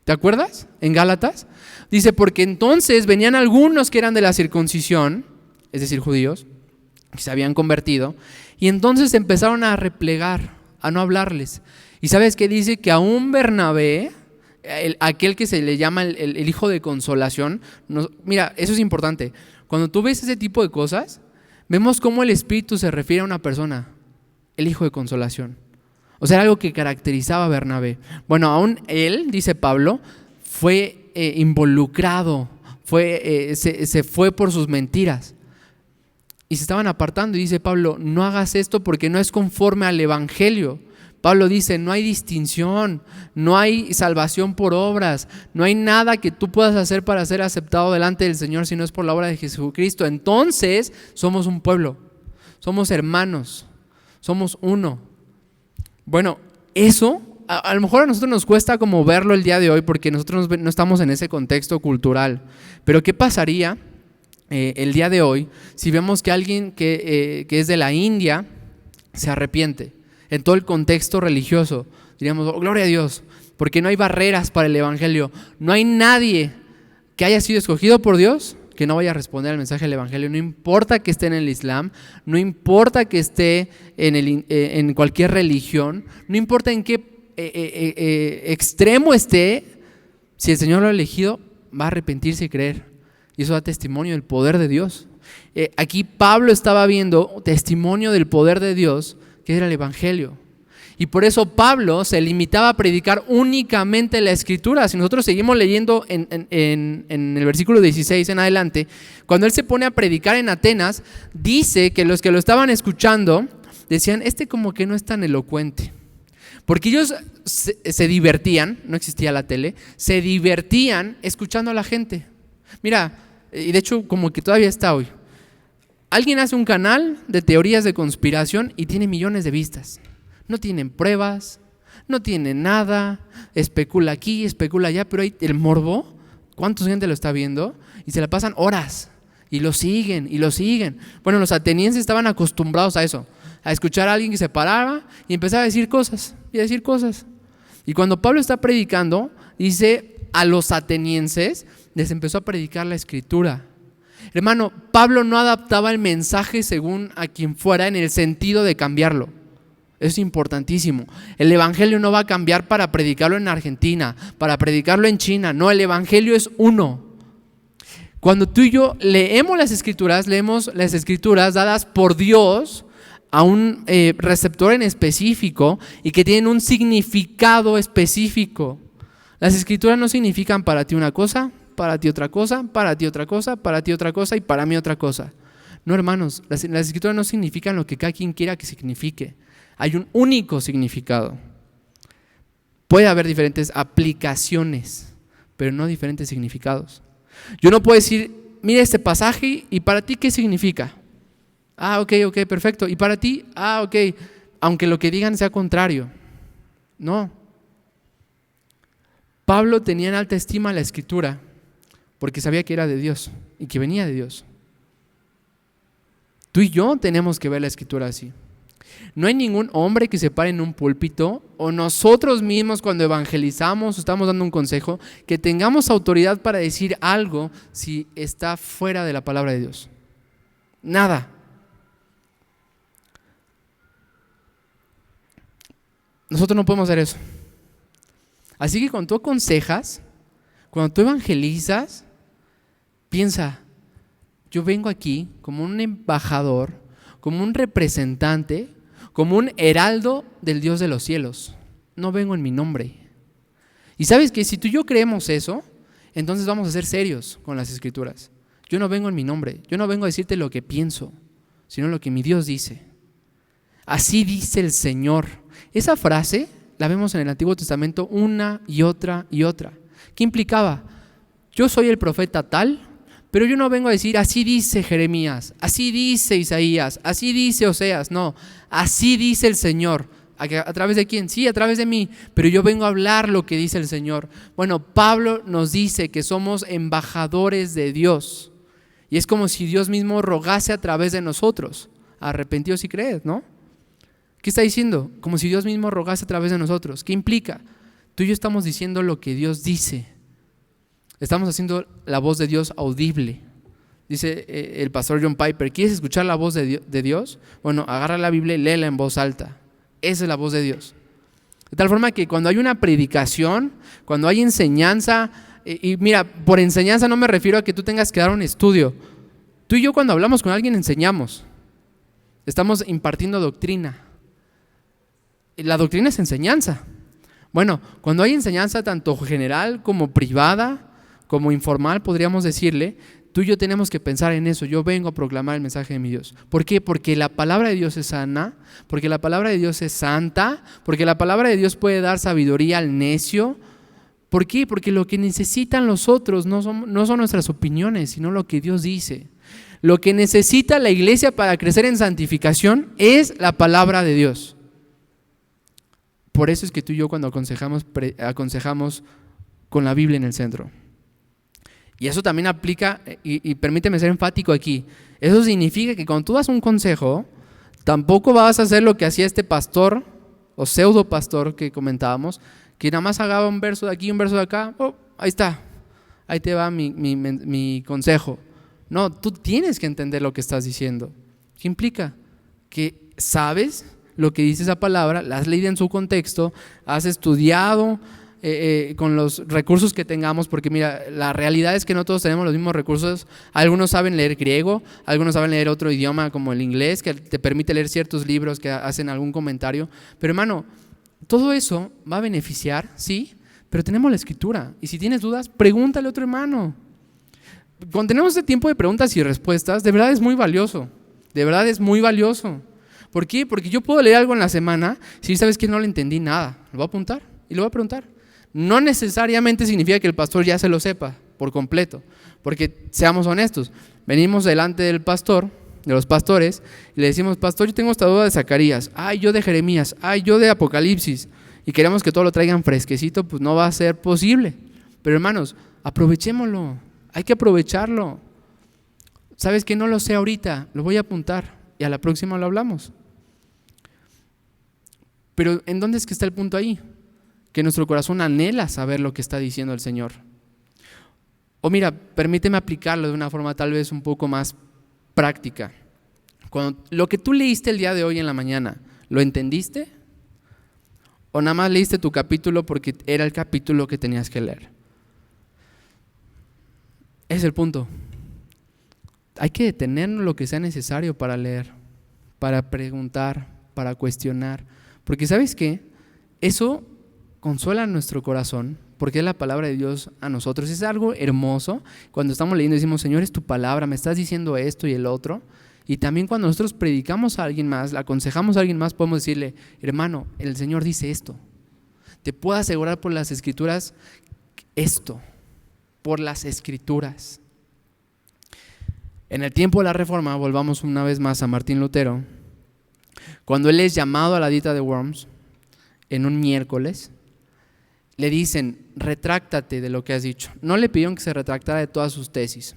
¿Te acuerdas? En Gálatas. Dice, porque entonces venían algunos que eran de la circuncisión, es decir, judíos, que se habían convertido, y entonces empezaron a replegar, a no hablarles. ¿Y sabes qué dice? Que aún Bernabé, aquel que se le llama el hijo de consolación, mira, eso es importante. Cuando tú ves ese tipo de cosas, vemos cómo el Espíritu se refiere a una persona, el hijo de consolación. O sea, algo que caracterizaba a Bernabé. Bueno, aún él, dice Pablo, fue involucrado, se fue por sus mentiras. Y se estaban apartando y dice Pablo, no hagas esto porque no es conforme al Evangelio. Pablo dice, no hay distinción, no hay salvación por obras, no hay nada que tú puedas hacer para ser aceptado delante del Señor si no es por la obra de Jesucristo. Entonces somos un pueblo, somos hermanos, somos uno. Bueno, eso a lo mejor a nosotros nos cuesta como verlo el día de hoy porque nosotros no estamos en ese contexto cultural, pero ¿qué pasaría el día de hoy si vemos que alguien que es de la India se arrepiente? En todo el contexto religioso, diríamos, oh, gloria a Dios, porque no hay barreras para el Evangelio. No hay nadie que haya sido escogido por Dios que no vaya a responder al mensaje del Evangelio. No importa que esté en el Islam, no importa que esté en cualquier religión, no importa en qué extremo esté, si el Señor lo ha elegido, va a arrepentirse y creer. Y eso da testimonio del poder de Dios. Aquí Pablo estaba viendo testimonio del poder de Dios, que era el Evangelio. Y por eso Pablo se limitaba a predicar únicamente la Escritura. Si nosotros seguimos leyendo en el versículo 16 en adelante, cuando él se pone a predicar en Atenas, dice que los que lo estaban escuchando decían, como que no es tan elocuente. Porque ellos se divertían, no existía la tele, se divertían escuchando a la gente. Mira, y de hecho como que todavía está hoy. Alguien hace un canal de teorías de conspiración y tiene millones de vistas. No tienen pruebas, no tienen nada, especula aquí, especula allá, pero hay el morbo, ¿cuánta gente lo está viendo? Y se la pasan horas y lo siguen y lo siguen. Bueno, los atenienses estaban acostumbrados a eso, a escuchar a alguien que se paraba y empezaba a decir cosas y a decir cosas. Y cuando Pablo está predicando, dice a los atenienses, les empezó a predicar la Escritura. Hermano, Pablo no adaptaba el mensaje según a quien fuera en el sentido de cambiarlo. Eso es importantísimo. El Evangelio no va a cambiar para predicarlo en Argentina, para predicarlo en China. No, el Evangelio es uno. Cuando tú y yo leemos las Escrituras dadas por Dios a un receptor en específico y que tienen un significado específico. Las Escrituras no significan para ti una cosa, para ti otra cosa, para ti otra cosa, para ti otra cosa y para mí otra cosa. No, hermanos, las Escrituras no significan lo que cada quien quiera que signifique. Hay un único significado. Puede haber diferentes aplicaciones, pero no diferentes significados. Yo no puedo decir mira este pasaje y para ti, ¿qué significa? Ah, ok, perfecto. ¿Y para ti? Ah, ok, aunque lo que digan sea contrario. No. Pablo tenía en alta estima la Escritura porque sabía que era de Dios y que venía de Dios. Tú y yo tenemos que ver la Escritura así. No hay ningún hombre que se pare en un púlpito o nosotros mismos cuando evangelizamos o estamos dando un consejo que tengamos autoridad para decir algo si está fuera de la palabra de Dios. Nada. Nosotros no podemos hacer eso. Así que cuando tú aconsejas, cuando tú evangelizas, piensa, yo vengo aquí como un embajador, como un representante, como un heraldo del Dios de los cielos. No vengo en mi nombre. Y sabes que si tú y yo creemos eso, entonces vamos a ser serios con las Escrituras. Yo no vengo en mi nombre, yo no vengo a decirte lo que pienso, sino lo que mi Dios dice. Así dice el Señor. Esa frase la vemos en el Antiguo Testamento una y otra y otra. ¿Qué implicaba? Yo soy el profeta tal, pero yo no vengo a decir así dice Jeremías, así dice Isaías, así dice Oseas. No, así dice el Señor. ¿A través de quién? Sí, a través de mí, pero yo vengo a hablar lo que dice el Señor. Bueno, Pablo nos dice que somos embajadores de Dios y es como si Dios mismo rogase a través de nosotros. Arrepentidos y creed, ¿no? ¿Qué está diciendo? Como si Dios mismo rogase a través de nosotros. ¿Qué implica? Tú y yo estamos diciendo lo que Dios dice. Estamos haciendo la voz de Dios audible. Dice el pastor John Piper, ¿quieres escuchar la voz de Dios? Bueno, agarra la Biblia y léela en voz alta. Esa es la voz de Dios. De tal forma que cuando hay una predicación, cuando hay enseñanza, y mira, por enseñanza no me refiero a que tú tengas que dar un estudio. Tú y yo cuando hablamos con alguien enseñamos. Estamos impartiendo doctrina. La doctrina es enseñanza. Bueno, cuando hay enseñanza tanto general como privada, como informal, podríamos decirle, tú y yo tenemos que pensar en eso. Yo vengo a proclamar el mensaje de mi Dios. ¿Por qué? Porque la palabra de Dios es sana, porque la palabra de Dios es santa, porque la palabra de Dios puede dar sabiduría al necio. ¿Por qué? Porque lo que necesitan los otros no son nuestras opiniones, sino lo que Dios dice. Lo que necesita la iglesia para crecer en santificación es la palabra de Dios. Por eso es que tú y yo cuando aconsejamos con la Biblia en el centro. Y eso también aplica, y permíteme ser enfático aquí, eso significa que cuando tú das un consejo, tampoco vas a hacer lo que hacía este pastor o pseudo pastor que comentábamos, que nada más hagaba un verso de aquí, un verso de acá, ahí está, ahí te va mi consejo. No, tú tienes que entender lo que estás diciendo. ¿Qué implica? Que sabes lo que dice esa palabra, la has leído en su contexto, has estudiado con los recursos que tengamos, porque mira, la realidad es que no todos tenemos los mismos recursos. Algunos saben leer griego, algunos saben leer otro idioma como el inglés, que te permite leer ciertos libros que hacen algún comentario. Pero hermano, todo eso va a beneficiar, sí, pero tenemos la Escritura. Y si tienes dudas, pregúntale a otro hermano. Cuando tenemos este tiempo de preguntas y respuestas, de verdad es muy valioso. De verdad es muy valioso. ¿Por qué? Porque yo puedo leer algo en la semana, si sabes que no le entendí nada, lo voy a apuntar y lo voy a preguntar. No necesariamente significa que el pastor ya se lo sepa por completo, porque seamos honestos, venimos delante del pastor, de los pastores, y le decimos, pastor, yo tengo esta duda de Zacarías, yo de Jeremías, yo de Apocalipsis, y queremos que todo lo traigan fresquecito, pues no va a ser posible. Pero hermanos, aprovechémoslo, hay que aprovecharlo. ¿Sabes que no lo sé ahorita? Lo voy a apuntar y a la próxima lo hablamos. Pero ¿en dónde es que está el punto ahí? Que nuestro corazón anhela saber lo que está diciendo el Señor. O mira, permíteme aplicarlo de una forma tal vez un poco más práctica. Cuando lo que tú leíste el día de hoy en la mañana, ¿lo entendiste? ¿O nada más leíste tu capítulo porque era el capítulo que tenías que leer? Ese es el punto. Hay que detenernos lo que sea necesario para leer, para preguntar, para cuestionar. Porque ¿sabes qué? Eso consuela nuestro corazón, porque es la palabra de Dios a nosotros. Es algo hermoso cuando estamos leyendo y decimos, Señor, es tu palabra, me estás diciendo esto y el otro. Y también cuando nosotros predicamos a alguien más, le aconsejamos a alguien más, podemos decirle, hermano, el Señor dice esto. Te puedo asegurar por las Escrituras esto, por las Escrituras. En el tiempo de la Reforma, volvamos una vez más a Martín Lutero, cuando él es llamado a la dieta de Worms, en un miércoles, le dicen, retráctate de lo que has dicho. No le pidieron que se retractara de todas sus tesis,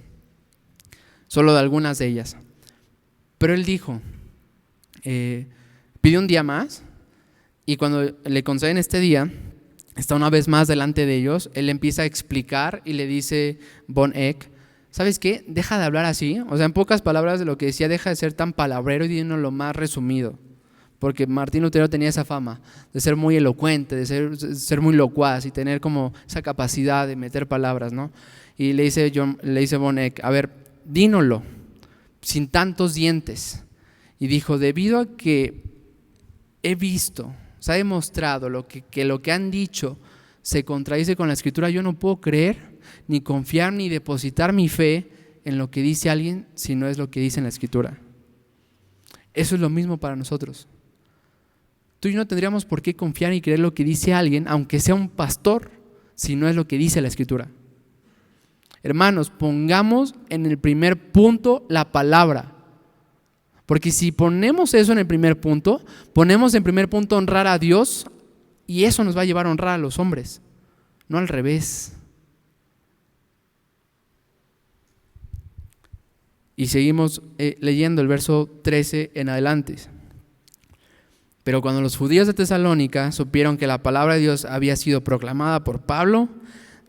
solo de algunas de ellas. Pero él dijo, pidió un día más, y cuando le conceden este día, está una vez más delante de ellos, él empieza a explicar y le dice von Eck, ¿sabes qué? Deja de hablar así. O sea, en pocas palabras de lo que decía, deja de ser tan palabrero y dinos lo más resumido. Porque Martín Lutero tenía esa fama de ser muy elocuente, de ser muy locuaz y tener como esa capacidad de meter palabras, ¿no? Y le dice von Eck, a ver, dínoslo, sin tantos dientes. Y dijo, debido a que he visto, se ha demostrado que lo que han dicho se contradice con la Escritura, yo no puedo creer, ni confiar, ni depositar mi fe en lo que dice alguien, si no es lo que dice en la Escritura. Eso es lo mismo para nosotros. Tú y yo no tendríamos por qué confiar y creer lo que dice alguien, aunque sea un pastor, si no es lo que dice la Escritura. Hermanos, pongamos en el primer punto la palabra. Porque si ponemos eso en el primer punto, ponemos en primer punto honrar a Dios y eso nos va a llevar a honrar a los hombres, no al revés. Y seguimos leyendo el verso 13 en adelante. Pero cuando los judíos de Tesalónica supieron que la palabra de Dios había sido proclamada por Pablo,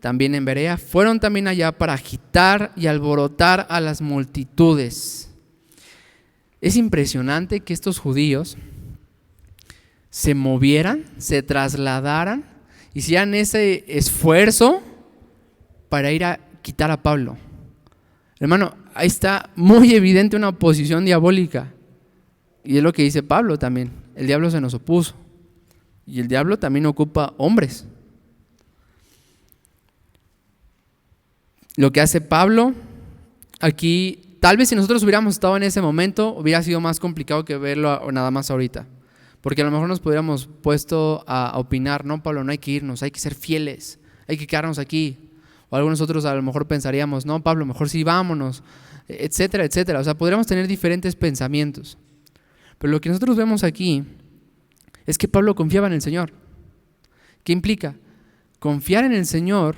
también en Berea, fueron también allá para agitar y alborotar a las multitudes. Es impresionante que estos judíos se movieran, se trasladaran, hicieran ese esfuerzo para ir a quitar a Pablo. Hermano, ahí está muy evidente una oposición diabólica. Y es lo que dice Pablo también. El diablo se nos opuso. Y el diablo también ocupa hombres. Lo que hace Pablo aquí, tal vez si nosotros hubiéramos estado en ese momento, hubiera sido más complicado que verlo nada más ahorita. Porque a lo mejor nos podríamos puesto a opinar, no, Pablo, no hay que irnos, hay que ser fieles, hay que quedarnos aquí. O algunos otros a lo mejor pensaríamos, no, Pablo, mejor sí vámonos, etcétera, etcétera. O sea, podríamos tener diferentes pensamientos. Pero lo que nosotros vemos aquí es que Pablo confiaba en el Señor. ¿Qué implica? Confiar en el Señor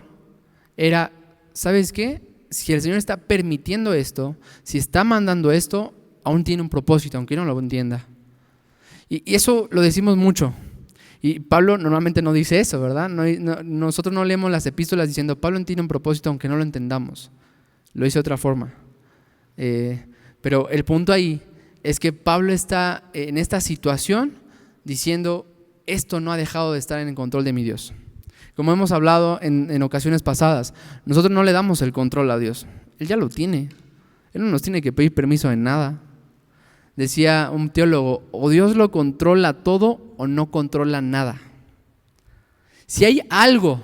era, ¿sabes qué? Si el Señor está permitiendo esto, si está mandando esto, aún tiene un propósito, aunque no lo entienda. Y eso lo decimos mucho. Y Pablo normalmente no dice eso, ¿verdad? Nosotros no leemos las epístolas diciendo, Pablo tiene un propósito, aunque no lo entendamos. Lo dice de otra forma. Pero el punto ahí es que Pablo está en esta situación diciendo, esto no ha dejado de estar en el control de mi Dios. Como hemos hablado en ocasiones pasadas, nosotros no le damos el control a Dios. Él ya lo tiene. Él no nos tiene que pedir permiso en nada. Decía un teólogo, o Dios lo controla todo o no controla nada. Si hay algo,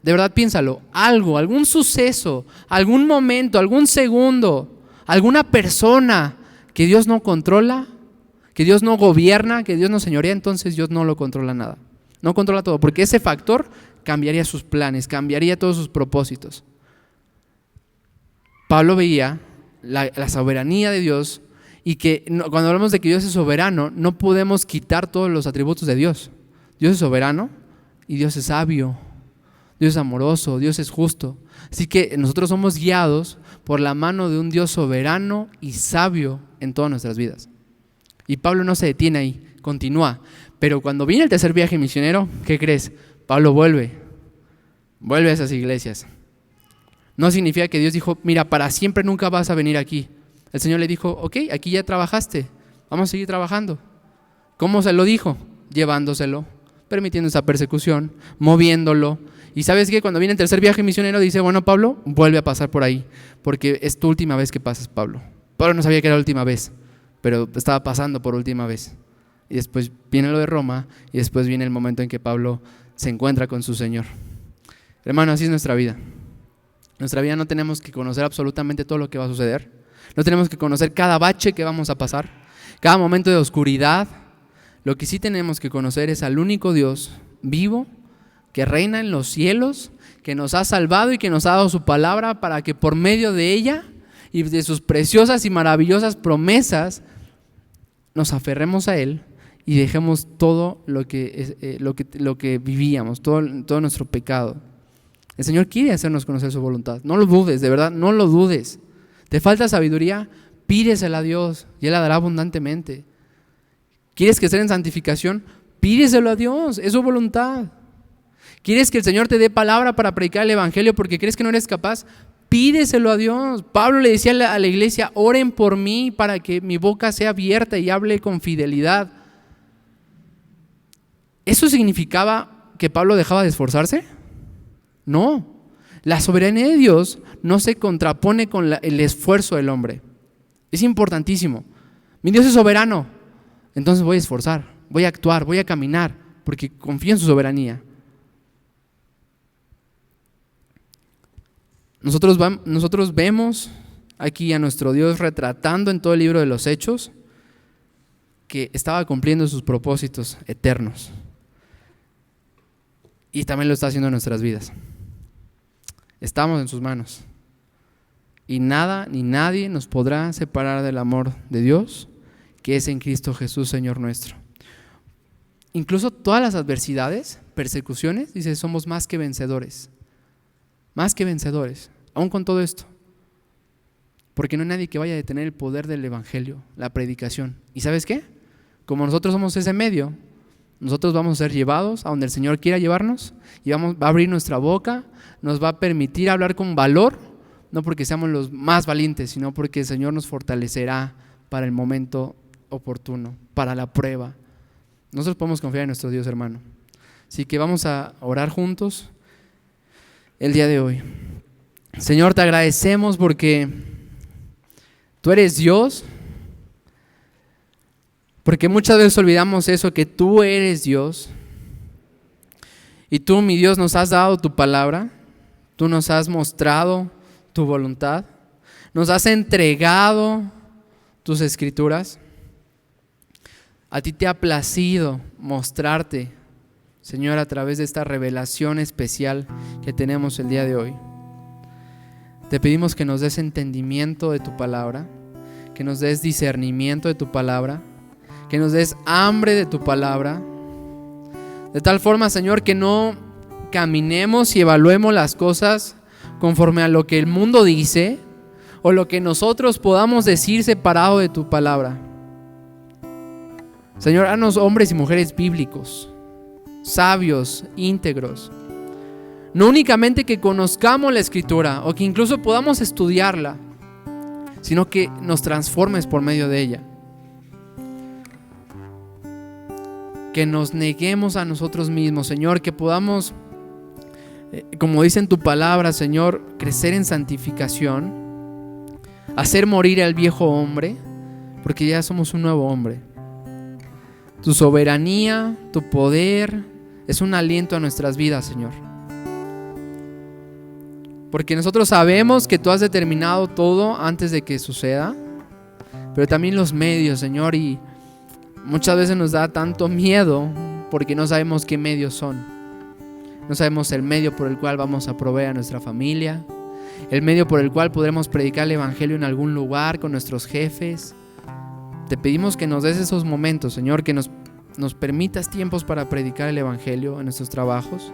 de verdad piénsalo, algo, algún suceso, algún momento, algún segundo, alguna persona que Dios no controla, que Dios no gobierna, que Dios no señorea, entonces Dios no lo controla nada. No controla todo, porque ese factor cambiaría sus planes, cambiaría todos sus propósitos. Pablo veía la soberanía de Dios y que cuando hablamos de que Dios es soberano, no podemos quitar todos los atributos de Dios. Dios es soberano y Dios es sabio, Dios es amoroso, Dios es justo. Así que nosotros somos guiados por la mano de un Dios soberano y sabio en todas nuestras vidas. Y Pablo no se detiene ahí, continúa. Pero cuando viene el tercer viaje misionero, ¿qué crees? Pablo vuelve a esas iglesias. No significa que Dios dijo, mira, para siempre nunca vas a venir aquí. El Señor le dijo, ok, aquí ya trabajaste, vamos a seguir trabajando. ¿Cómo se lo dijo? Llevándoselo, permitiendo esa persecución, moviéndolo. Y ¿sabes qué? Cuando viene el tercer viaje misionero dice, bueno, Pablo, vuelve a pasar por ahí, porque es tu última vez que pasas, Pablo. Pablo no sabía que era la última vez, pero estaba pasando por última vez. Y después viene lo de Roma, y después viene el momento en que Pablo se encuentra con su Señor. Hermano, así es nuestra vida. Nuestra vida no tenemos que conocer absolutamente todo lo que va a suceder. No tenemos que conocer cada bache que vamos a pasar, cada momento de oscuridad. Lo que sí tenemos que conocer es al único Dios vivo, que reina en los cielos, que nos ha salvado y que nos ha dado su palabra para que por medio de ella y de sus preciosas y maravillosas promesas, nos aferremos a Él y dejemos todo lo que vivíamos, todo nuestro pecado. El Señor quiere hacernos conocer su voluntad. No lo dudes, de verdad, no lo dudes. ¿Te falta sabiduría? Pídesela a Dios y Él la dará abundantemente. ¿Quieres crecer en santificación? Pídeselo a Dios, es su voluntad. ¿Quieres que el Señor te dé palabra para predicar el evangelio porque crees que no eres capaz? Pídeselo a Dios. Pablo le decía a la iglesia: oren por mí para que mi boca sea abierta y hable con fidelidad. ¿Eso significaba que Pablo dejaba de esforzarse? No. La soberanía de Dios no se contrapone con el esfuerzo del hombre. Es importantísimo. Mi Dios es soberano, entonces voy a esforzar, voy a actuar, voy a caminar, porque confío en su soberanía. Nosotros vemos aquí a nuestro Dios retratando en todo el libro de los Hechos que estaba cumpliendo sus propósitos eternos. Y también lo está haciendo en nuestras vidas. Estamos en sus manos. Y nada ni nadie nos podrá separar del amor de Dios, que es en Cristo Jesús, Señor nuestro. Incluso todas las adversidades, persecuciones, dice, somos más que vencedores. Más que vencedores, aún con todo esto. Porque no hay nadie que vaya a detener el poder del evangelio, la predicación. ¿Y sabes qué? Como nosotros somos ese medio, nosotros vamos a ser llevados a donde el Señor quiera llevarnos y va a abrir nuestra boca, nos va a permitir hablar con valor, no porque seamos los más valientes, sino porque el Señor nos fortalecerá para el momento oportuno, para la prueba. Nosotros podemos confiar en nuestro Dios, hermano. Así que vamos a orar juntos el día de hoy. Señor, te agradecemos porque tú eres Dios, porque muchas veces olvidamos eso, que tú eres Dios. Y tú, mi Dios, nos has dado tu palabra, tú nos has mostrado tu voluntad, nos has entregado tus escrituras. A ti te ha placido mostrarte, Señor, a través de esta revelación especial que tenemos el día de hoy. Te pedimos que nos des entendimiento de tu palabra, que nos des discernimiento de tu palabra, que nos des hambre de tu palabra, de tal forma, Señor, que no caminemos y evaluemos las cosas conforme a lo que el mundo dice o lo que nosotros podamos decir separado de tu palabra. Señor, haznos hombres y mujeres bíblicos, sabios, íntegros. No únicamente que conozcamos la Escritura o que incluso podamos estudiarla, sino que nos transformes por medio de ella. Que nos neguemos a nosotros mismos, Señor, que podamos, como dice en tu palabra, Señor, crecer en santificación, hacer morir al viejo hombre, porque ya somos un nuevo hombre. Tu soberanía, tu poder es un aliento a nuestras vidas, Señor. Porque nosotros sabemos que tú has determinado todo antes de que suceda, pero también los medios, Señor, y muchas veces nos da tanto miedo porque no sabemos qué medios son. No sabemos el medio por el cual vamos a proveer a nuestra familia, el medio por el cual podremos predicar el evangelio en algún lugar con nuestros jefes. Te pedimos que nos des esos momentos, Señor, que nos permitas tiempos para predicar el evangelio en nuestros trabajos,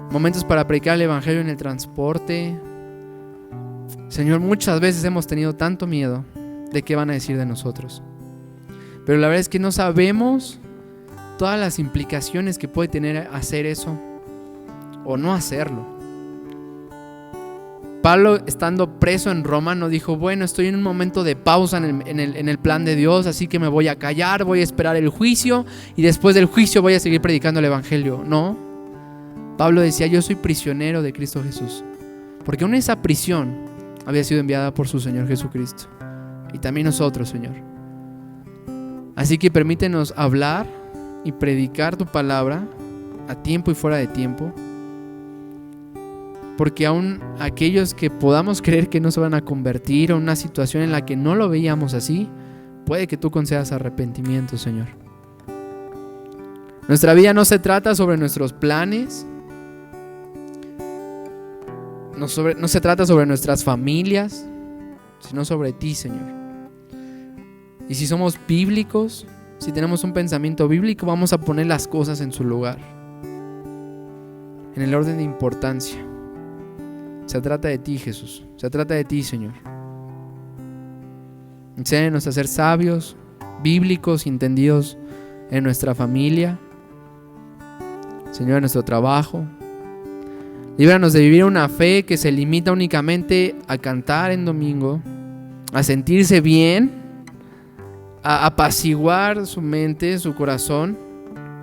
momentos para predicar el evangelio en el transporte. Señor, muchas veces hemos tenido tanto miedo de qué van a decir de nosotros, pero la verdad es que no sabemos todas las implicaciones que puede tener hacer eso o no hacerlo. Pablo, estando preso en Roma, no dijo: bueno, estoy en un momento de pausa en el plan de Dios, así que me voy a callar, voy a esperar el juicio y después del juicio voy a seguir predicando el evangelio. No, Pablo decía: yo soy prisionero de Cristo Jesús, porque aún esa prisión había sido enviada por su Señor Jesucristo, y también nosotros, Señor. Así que permítenos hablar y predicar tu palabra a tiempo y fuera de tiempo, porque aún aquellos que podamos creer que no se van a convertir o una situación en la que no lo veíamos así, puede que tú concedas arrepentimiento, Señor. Nuestra vida no se trata sobre nuestros planes, no se trata sobre nuestras familias, sino sobre ti, Señor. Y si somos bíblicos, si tenemos un pensamiento bíblico, vamos a poner las cosas en su lugar, en el orden de importancia. Se trata de ti, Jesús. Se trata de ti, Señor. Enséñanos a ser sabios, bíblicos, entendidos en nuestra familia, Señor, en nuestro trabajo. Líbranos de vivir una fe que se limita únicamente a cantar en domingo, a sentirse bien, a apaciguar su mente, su corazón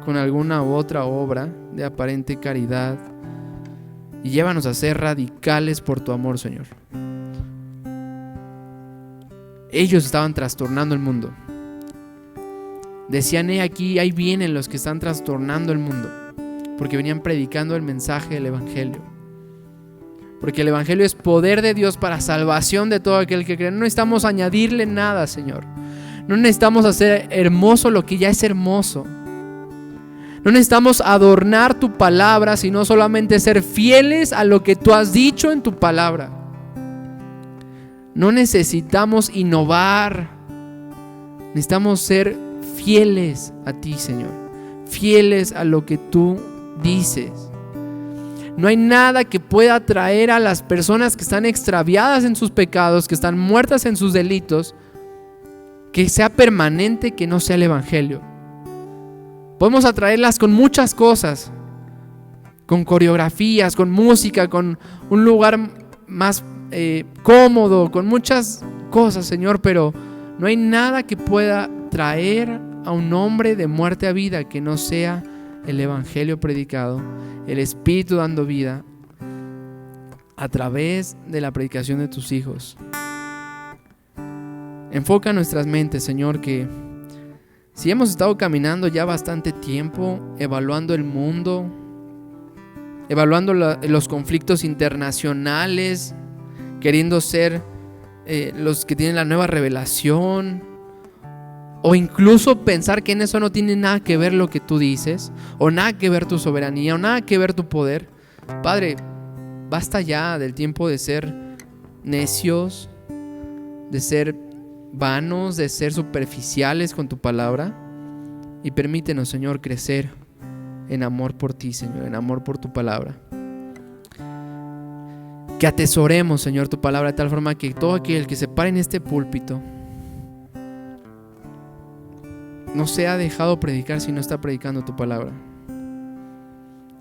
con alguna u otra obra de aparente caridad. Y llévanos a ser radicales por tu amor, Señor. Ellos estaban trastornando el mundo. Decían, aquí, ahí vienen los que están trastornando el mundo, porque venían predicando el mensaje del Evangelio. Porque el Evangelio es poder de Dios para salvación de todo aquel que cree. No necesitamos añadirle nada, Señor. No necesitamos hacer hermoso lo que ya es hermoso. No necesitamos adornar tu palabra, sino solamente ser fieles a lo que tú has dicho en tu palabra. No necesitamos innovar. Necesitamos ser fieles a ti, Señor. Fieles a lo que tú dices. No hay nada que pueda atraer a las personas que están extraviadas en sus pecados, que están muertas en sus delitos, que sea permanente, que no sea el Evangelio. Podemos atraerlas con muchas cosas, con coreografías, con música, con un lugar más cómodo, con muchas cosas, Señor, pero no hay nada que pueda traer a un hombre de muerte a vida que no sea el Evangelio predicado, el Espíritu dando vida a través de la predicación de tus hijos. Enfoca nuestras mentes, Señor, que si hemos estado caminando ya bastante tiempo, evaluando el mundo, evaluando los conflictos internacionales, queriendo ser los que tienen la nueva revelación, o incluso pensar que en eso no tiene nada que ver lo que tú dices, o nada que ver tu soberanía, o nada que ver tu poder. Padre, basta ya del tiempo de ser necios, de ser vanos, de ser superficiales con tu palabra, y permítenos, Señor, crecer en amor por ti, Señor, en amor por tu palabra. Que atesoremos, Señor, tu palabra de tal forma que todo aquel que se pare en este púlpito no sea dejado predicar si no está predicando tu palabra.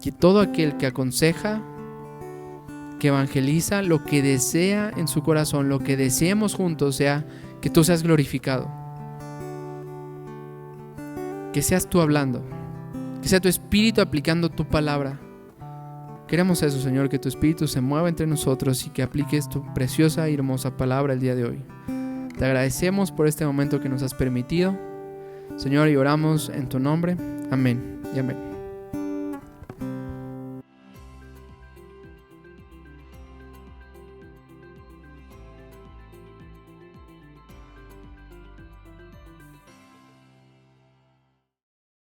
Que todo aquel que aconseja, que evangeliza, lo que desea en su corazón, lo que deseemos juntos sea que tú seas glorificado. Que seas tú hablando, que sea tu Espíritu aplicando tu palabra. Queremos eso, Señor, que tu Espíritu se mueva entre nosotros y que apliques tu preciosa y hermosa palabra el día de hoy. Te agradecemos por este momento que nos has permitido, Señor, y oramos en tu nombre. Amén y amén.